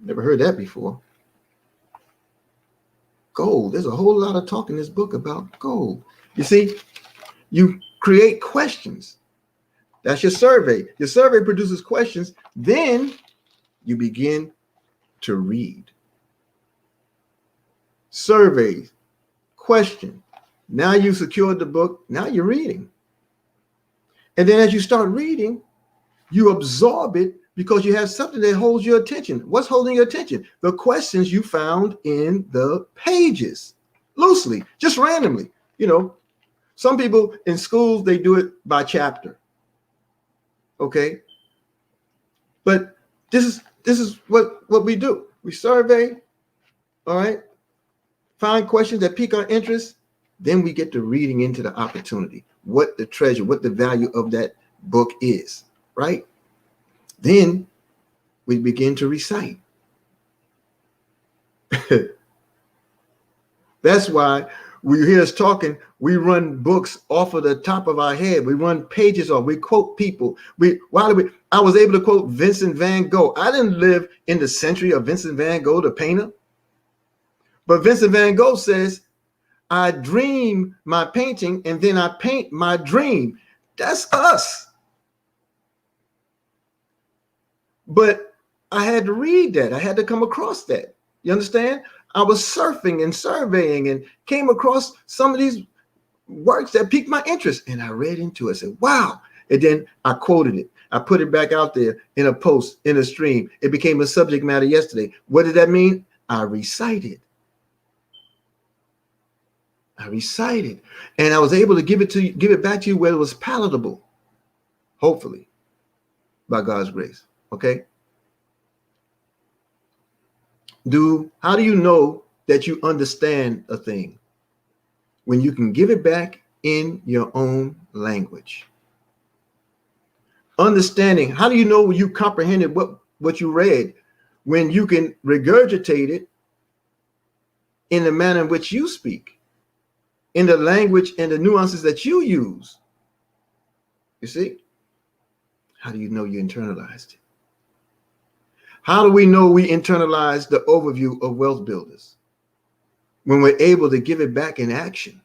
Never heard that before. Gold. There's a whole lot of talk in this book about gold. You see, you create questions. That's your survey. Your survey produces questions. Then you begin to read. Surveys, question. Now you secured the book. Now you're reading. And then as you start reading, you absorb it because you have something that holds your attention. What's holding your attention? The questions you found in the pages, loosely, just randomly. You know, some people in schools, they do it by chapter. Okay. But this is what we do. We survey. All right. Find questions that pique our interest, then we get to reading into the opportunity, what the treasure, what the value of that book is, right? Then we begin to recite. That's why when you hear us talking, we run books off of the top of our head. We run pages off. We quote people. I was able to quote Vincent van Gogh. I didn't live in the century of Vincent van Gogh, the painter. But Vincent van Gogh says, I dream my painting and then I paint my dream. That's us. But I had to read that. I had to come across that. You understand? I was surfing and surveying and came across some of these works that piqued my interest. And I read into it. I said, wow. And then I quoted it. I put it back out there in a post, in a stream. It became a subject matter yesterday. What did that mean? I recited. And I was able to give it back to you where it was palatable, hopefully, by God's grace. Okay. How do you know that you understand a thing? When you can give it back in your own language. Understanding, how do you know when you comprehended what you read? When you can regurgitate it in the manner in which you speak, in the language and the nuances that you use. You see? How do you know you internalized it? How do we know we internalize the overview of wealth builders? When we're able to give it back in action.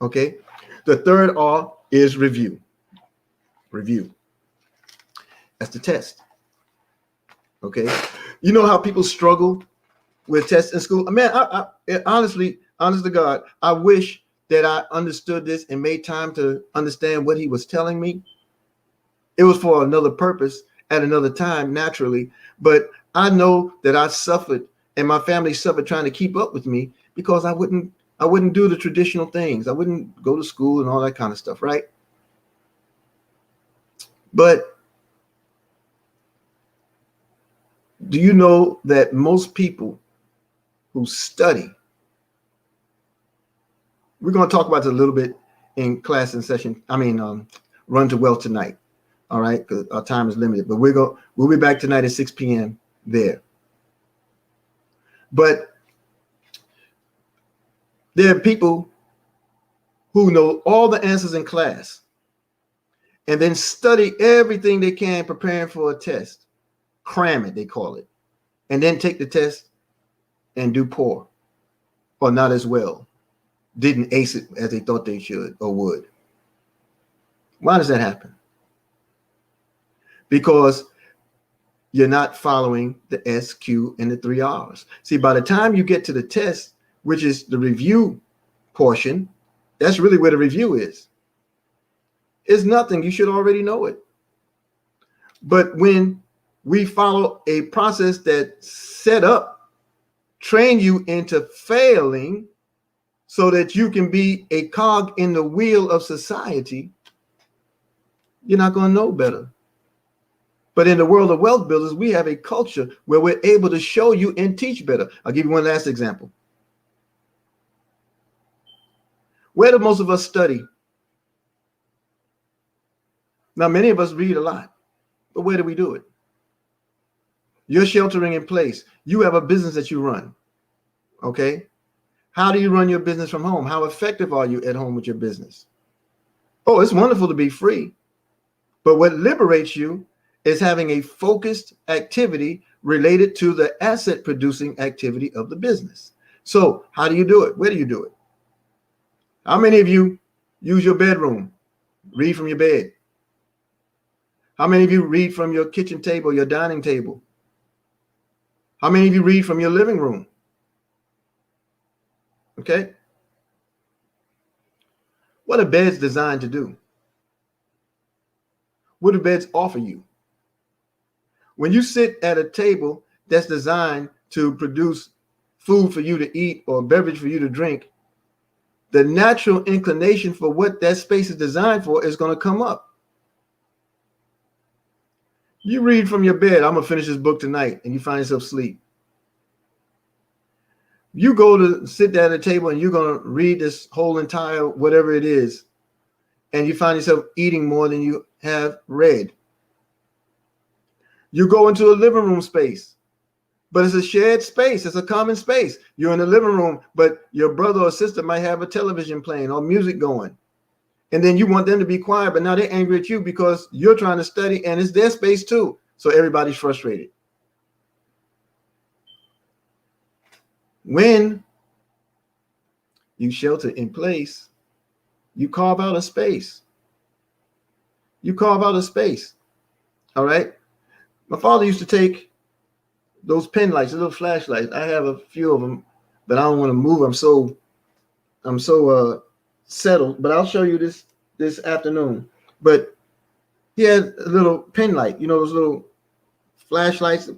Okay. The third R is review. Review. That's the test. Okay. You know how people struggle with tests in school? Man, I honestly, honest to God, I wish that I understood this and made time to understand what he was telling me. It was for another purpose at another time, naturally. But I know that I suffered and my family suffered trying to keep up with me because I wouldn't do the traditional things. I wouldn't go to school and all that kind of stuff, right? But do you know that most people who study, we're going to talk about this a little bit in class and session, Run to Wealth tonight. All right, because our time is limited, but we'll be back tonight at 6 p.m. there. But there are people who know all the answers in class and then study everything they can preparing for a test. Cram it, they call it. And then take the test and do poor or not as well. Didn't ace it as they thought they should or would. Why does that happen? Because you're not following the S, Q, and the 3 R's. See, by the time you get to the test, which is the review portion, that's really where the review is. It's nothing. You should already know it. But when we follow a process that set up, train you into failing so that you can be a cog in the wheel of society, you're not going to know better. But in the world of wealth builders, we have a culture where we're able to show you and teach better. I'll give you one last example. Where do most of us study? Now, many of us read a lot, but where do we do it? You're sheltering in place. You have a business that you run, okay? How do you run your business from home? How effective are you at home with your business? Oh, it's wonderful to be free, but what liberates you is having a focused activity related to the asset producing activity of the business. So how do you do it? Where do you do it? How many of you use your bedroom? Read from your bed. How many of you read from your kitchen table, your dining table? How many of you read from your living room? Okay. What are beds designed to do? What do beds offer you? When you sit at a table that's designed to produce food for you to eat or beverage for you to drink, the natural inclination for what that space is designed for is going to come up. You read from your bed, I'm going to finish this book tonight, and you find yourself asleep. You go to sit at a table and you're going to read this whole entire whatever it is, and you find yourself eating more than you have read. You go into a living room space. but it's a shared space. It's a common space. You're in the living room, but your brother or sister might have a television playing or music going. And then you want them to be quiet, but now they're angry at you because you're trying to study and it's their space too. So everybody's frustrated. When you shelter in place, you carve out a space. You carve out a space. All right. My father used to take those pen lights, the little flashlights. I have a few of them, but I don't want to move. I'm so settled. But I'll show you this afternoon. But he had a little pen light, you know, those little flashlights,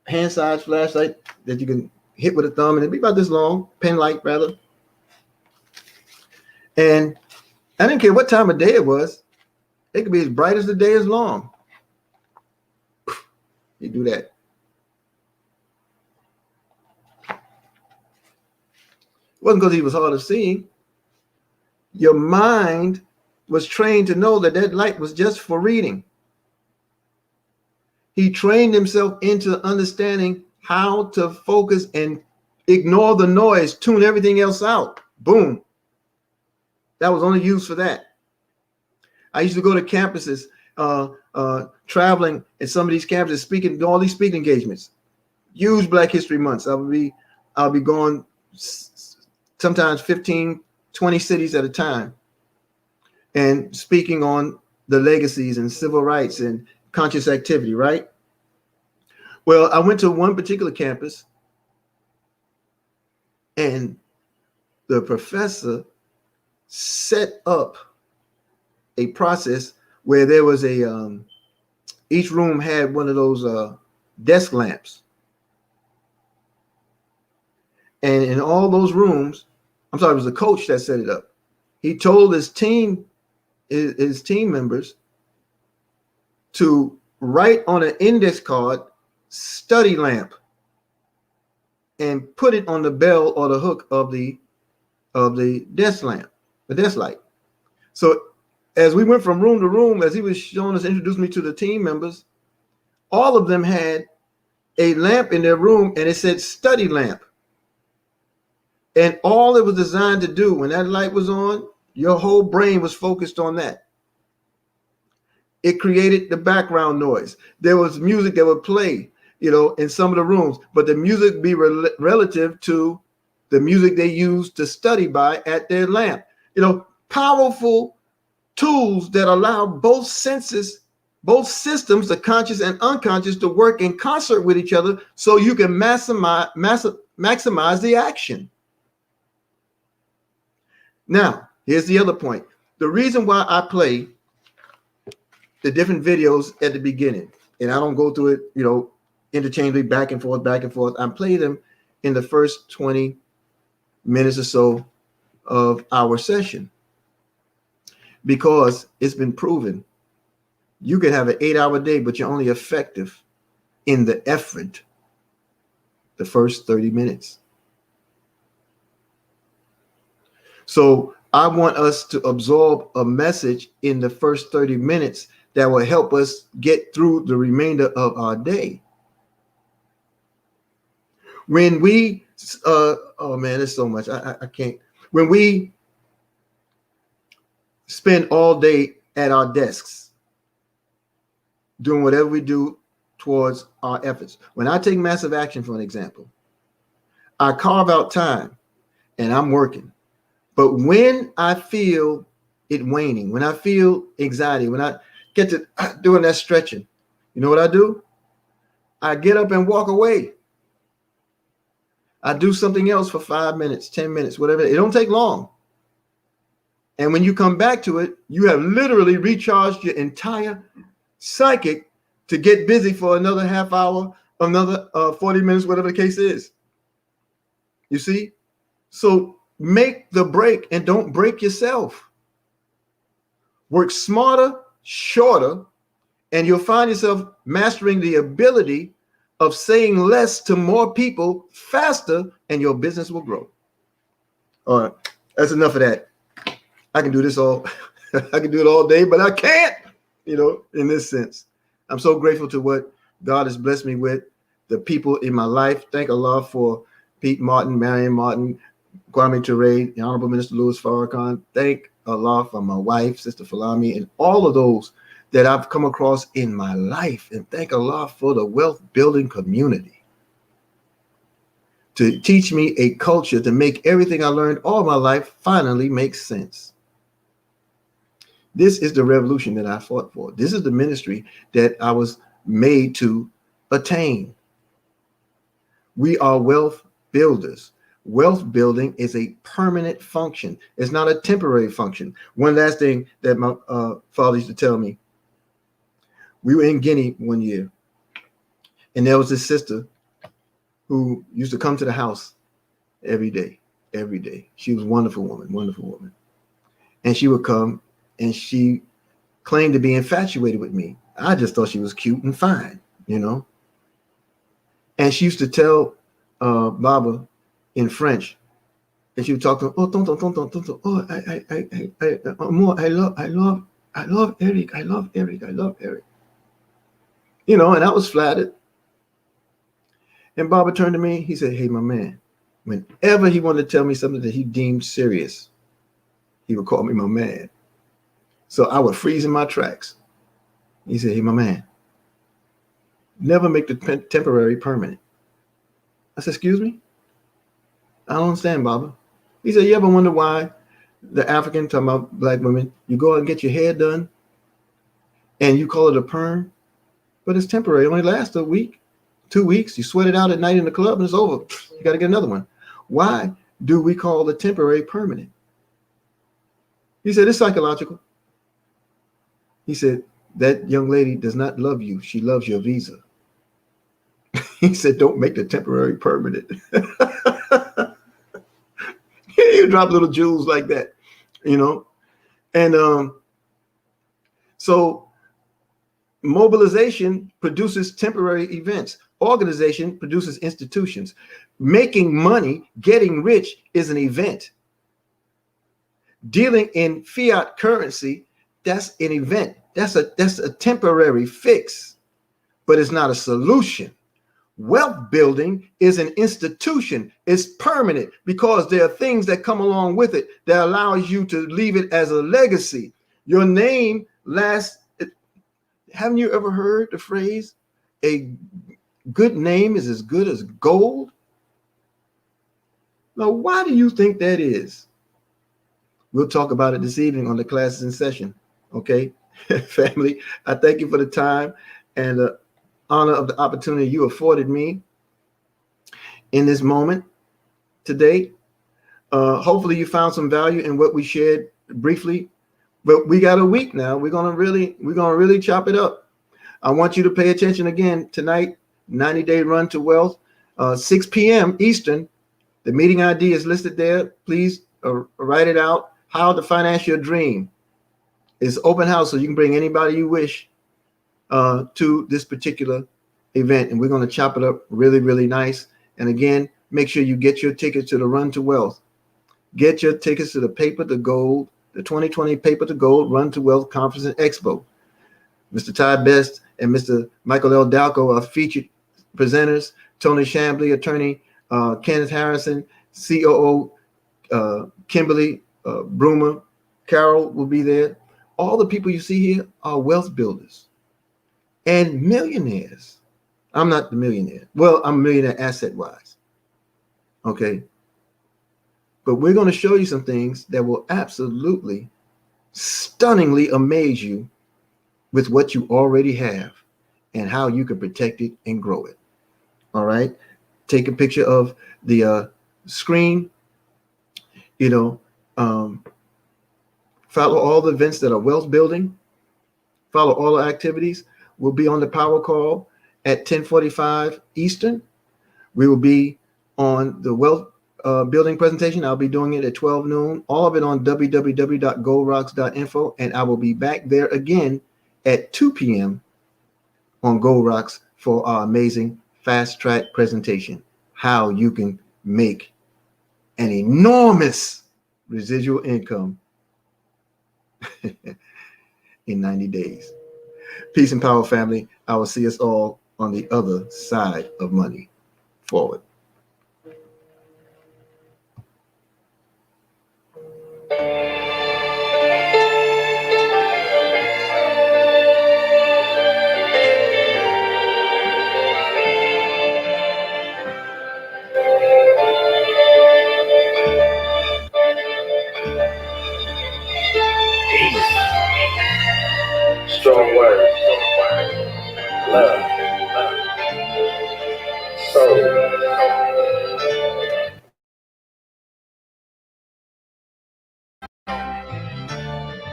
hand size flashlight that you can hit with a thumb, and it'd be about this long, pen light rather. And I didn't care what time of day it was. It could be as bright as the day is long. You do that. It wasn't because he was hard of seeing. Your mind was trained to know that that light was just for reading. He trained himself into understanding how to focus and ignore the noise, tune everything else out. Boom. That was only used for that. I used to go to campuses, traveling at some of these campuses, speaking, all these speaking engagements. Huge Black History Months. I'll be going sometimes 15, 20 cities at a time and speaking on the legacies and civil rights and conscious activity, right? Well, I went to one particular campus and the professor set up a process where there was each room had one of those desk lamps. And in all those rooms, I'm sorry, it was the coach that set it up. He told his team members to write on an index card, study lamp, and put it on the bell or the hook of the desk lamp, the desk light. So as we went from room to room, as he was showing us, introduced me to the team members, all of them had a lamp in their room and it said study lamp. And all it was designed to do, when that light was on, your whole brain was focused on that. It created the background noise. There was music that would play, you know, in some of the rooms, but the music would be relative to the music they used to study by at their lamp. You know, powerful tools that allow both senses, both systems, the conscious and unconscious, to work in concert with each other so you can maximize the action. Now, here's the other point. The reason why I play the different videos at the beginning, and I don't go through it, you know, interchangeably back and forth. I play them in the first 20 minutes or so of our session, because it's been proven you can have an 8-hour day, but you're only effective in the effort the first 30 minutes. So I want us to absorb a message in the first 30 minutes that will help us get through the remainder of our day. When we, oh man, there's so much, I can't. When we spend all day at our desks doing whatever we do towards our efforts. When I take massive action, for an example, I carve out time and I'm working. But when I feel it waning, when I feel anxiety, when I get to doing that stretching, you know what I do? I get up and walk away. I do something else for 5 minutes, 10 minutes, whatever. It don't take long. And when you come back to it, you have literally recharged your entire psychic to get busy for another half hour, another 40 minutes, whatever the case is. You see? So make the break and don't break yourself. Work smarter, shorter, and you'll find yourself mastering the ability of saying less to more people faster, and your business will grow. All right, that's enough of that. I can do this all, I can do it all day, but I can't, you know, in this sense. I'm so grateful to what God has blessed me with. the people in my life. Thank Allah for Pete Martin, Marion Martin, Kwame Ture, the Honorable Minister Louis Farrakhan. Thank Allah for my wife, Sister Falami, and all of those that I've come across in my life. And thank Allah for the wealth building community to teach me a culture to make everything I learned all my life finally make sense. This is the revolution that I fought for. This is the ministry that I was made to attain. We are wealth builders. Wealth building is a permanent function. It's not a temporary function. One last thing that my father used to tell me. We were in Guinea one year, and there was this sister who used to come to the house every day. She was a wonderful woman. And she would come, and she claimed to be infatuated with me. I just thought she was cute and fine, you know. And she used to tell Baba in French, and she would talk to him, oh, tonton, oh, I love Eric. You know, and I was flattered. And Baba turned to me, he said, hey, my man, whenever he wanted to tell me something that he deemed serious, he would call me my man. So I would freeze in my tracks. He said, hey, my man, never make the temporary permanent. I said, excuse me? I don't understand, Baba. He said, you ever wonder why the African, talking about black women, you go out and get your hair done and you call it a perm, but it's temporary. It only lasts a week, 2 weeks. You sweat it out at night in the club and it's over. You got to get another one. Why do we call the temporary permanent? He said, it's psychological. He said, that young lady does not love you. She loves your visa. He said, don't make the temporary permanent. You drop little jewels like that, you know? And so mobilization produces temporary events. Organization produces institutions. Making money, getting rich is an event. Dealing in fiat currency, that's an event. That's a temporary fix, but it's not a solution. Wealth building is an institution. It's permanent because there are things that come along with it that allows you to leave it as a legacy. Your name lasts. Haven't you ever heard the phrase, a good name is as good as gold? Now, why do you think that is? We'll talk about it this evening on the Classes in Session. Okay, family, I thank you for the time and the honor of the opportunity you afforded me in this moment today. Hopefully you found some value in what we shared briefly, but we got a week now. We're gonna really chop it up. I want you to pay attention again tonight. 90-day run to wealth, 6 p.m. Eastern. The meeting ID is listed there. Please write it out. How to finance your dream. It's open house, so you can bring anybody you wish to this particular event, and we're going to chop it up really, really nice. And again, make sure you get your tickets to the Run to Wealth. Get your tickets to the Paper to Gold, the 2020 Paper to Gold Run to Wealth Conference and Expo. Mr. Ty Best and Mr. Michael L. Dalco are featured presenters. Tony Chambly, attorney, Kenneth Harrison, COO, Kimberly Broomer, Carol will be there. All the people you see here are wealth builders and millionaires. I'm not the millionaire. Well, I'm a millionaire asset-wise. Okay. But we're going to show you some things that will absolutely, stunningly amaze you with what you already have and how you can protect it and grow it. All right. Take a picture of the screen, you know, follow all the events that are wealth building, follow all the activities. We'll be on the power call at 10:45 Eastern. We will be on the wealth building presentation. I'll be doing it at 12 noon, all of it on www.goldrocks.info. And I will be back there again at 2 p.m. on Gold Rocks for our amazing fast track presentation, how you can make an enormous residual income in 90 days. Peace and power, family. I will see us all on the other side of money. Forward. Strong words, love, soul,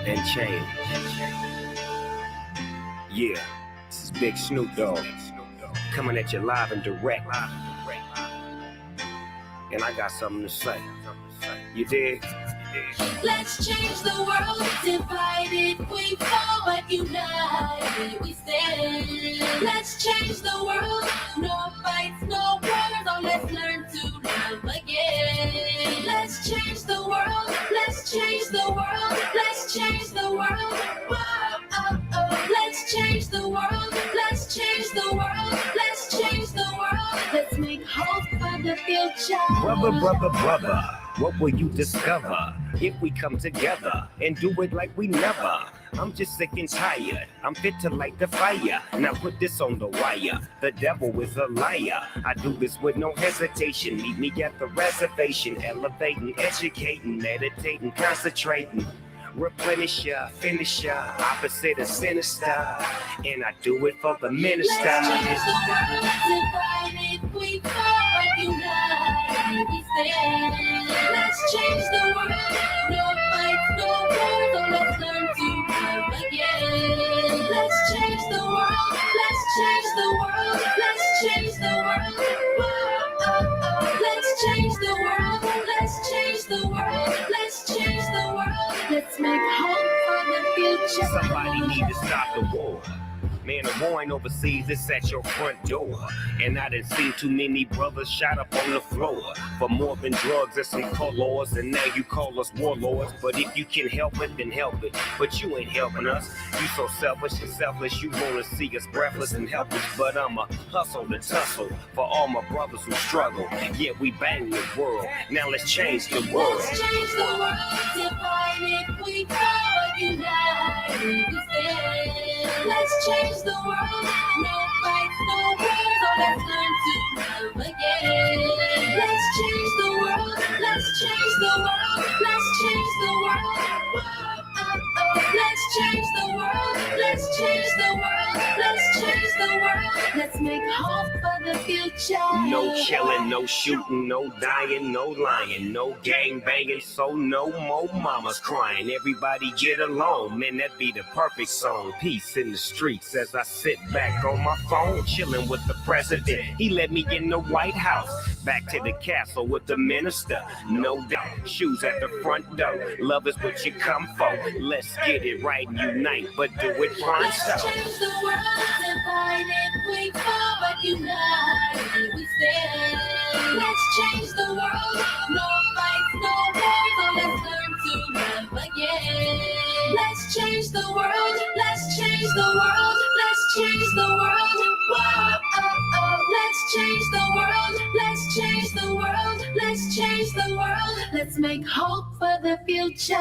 and change. Yeah, this is Big Snoop Dogg coming at you live and direct. And I got something to say. You dig? Let's change the world, divided we fall, but united we stand. Let's change the world, no fights, no wars, oh let's learn to love again. Let's change the world, let's change the world, let's change the world. Whoa, oh, oh. Let's change the world, let's change the world, let's change the world. Let's make hope for the future. Brother, what will you discover if we come together and do it like we never? I'm just sick and tired. I'm fit to light the fire. Now put this on the wire. The devil is a liar. I do this with no hesitation. Meet me at the reservation. Elevating, educating, meditating, concentrating. Replenish ya, finish ya, opposite of sinister. And I do it for the minister. Let's change the world, divided we fall, but united we stand. Let's change the world, no fights, no wars, oh let's learn to love again. Let's change the world, let's change the world, let's change the world. Whoa, oh, oh. Let's change the world, let's change the world, let's change the world. Let's make hope for the future. Somebody need to stop the war. Man, the war ain't overseas, it's at your front door. And I done seen too many brothers shot up on the floor for more than drugs and some colors. And now you call us warlords. But if you can help it, then help it. But you ain't helping us. You so selfish and selfless, you wanna see us breathless and helpless. But I'ma hustle to tussle for all my brothers who struggle. Yeah, we bang the world. Now let's change the world. Let's change the world, divided we fall, but united we stand. Let's change the world, no fights, no wars, oh let's learn to love again. Let's change the world, let's change the world, let's change the world. Whoa, oh, oh. Let's change the world, let's change the world, let's change the world. Let's make hope for the future. No killing, no shooting, no dying, no lying, no gang banging, so no more mamas crying. Everybody get along, man, that be the perfect song. Peace in the streets as I sit back on my phone, chilling with the president. He let me in the White House, back to the castle with the minister. No doubt, shoes at the front door. Love is what you come for. Let's get it right and unite, but do it Let's first. change the world, divided we fall, but united we stand. Let's change the world, no fights, no wars, oh let's learn to love again. Let's change the world, let's change the world, let's change the world. Whoa, oh, oh. Let's change the world, let's change the world, let's change the world. Let's make hope for the future.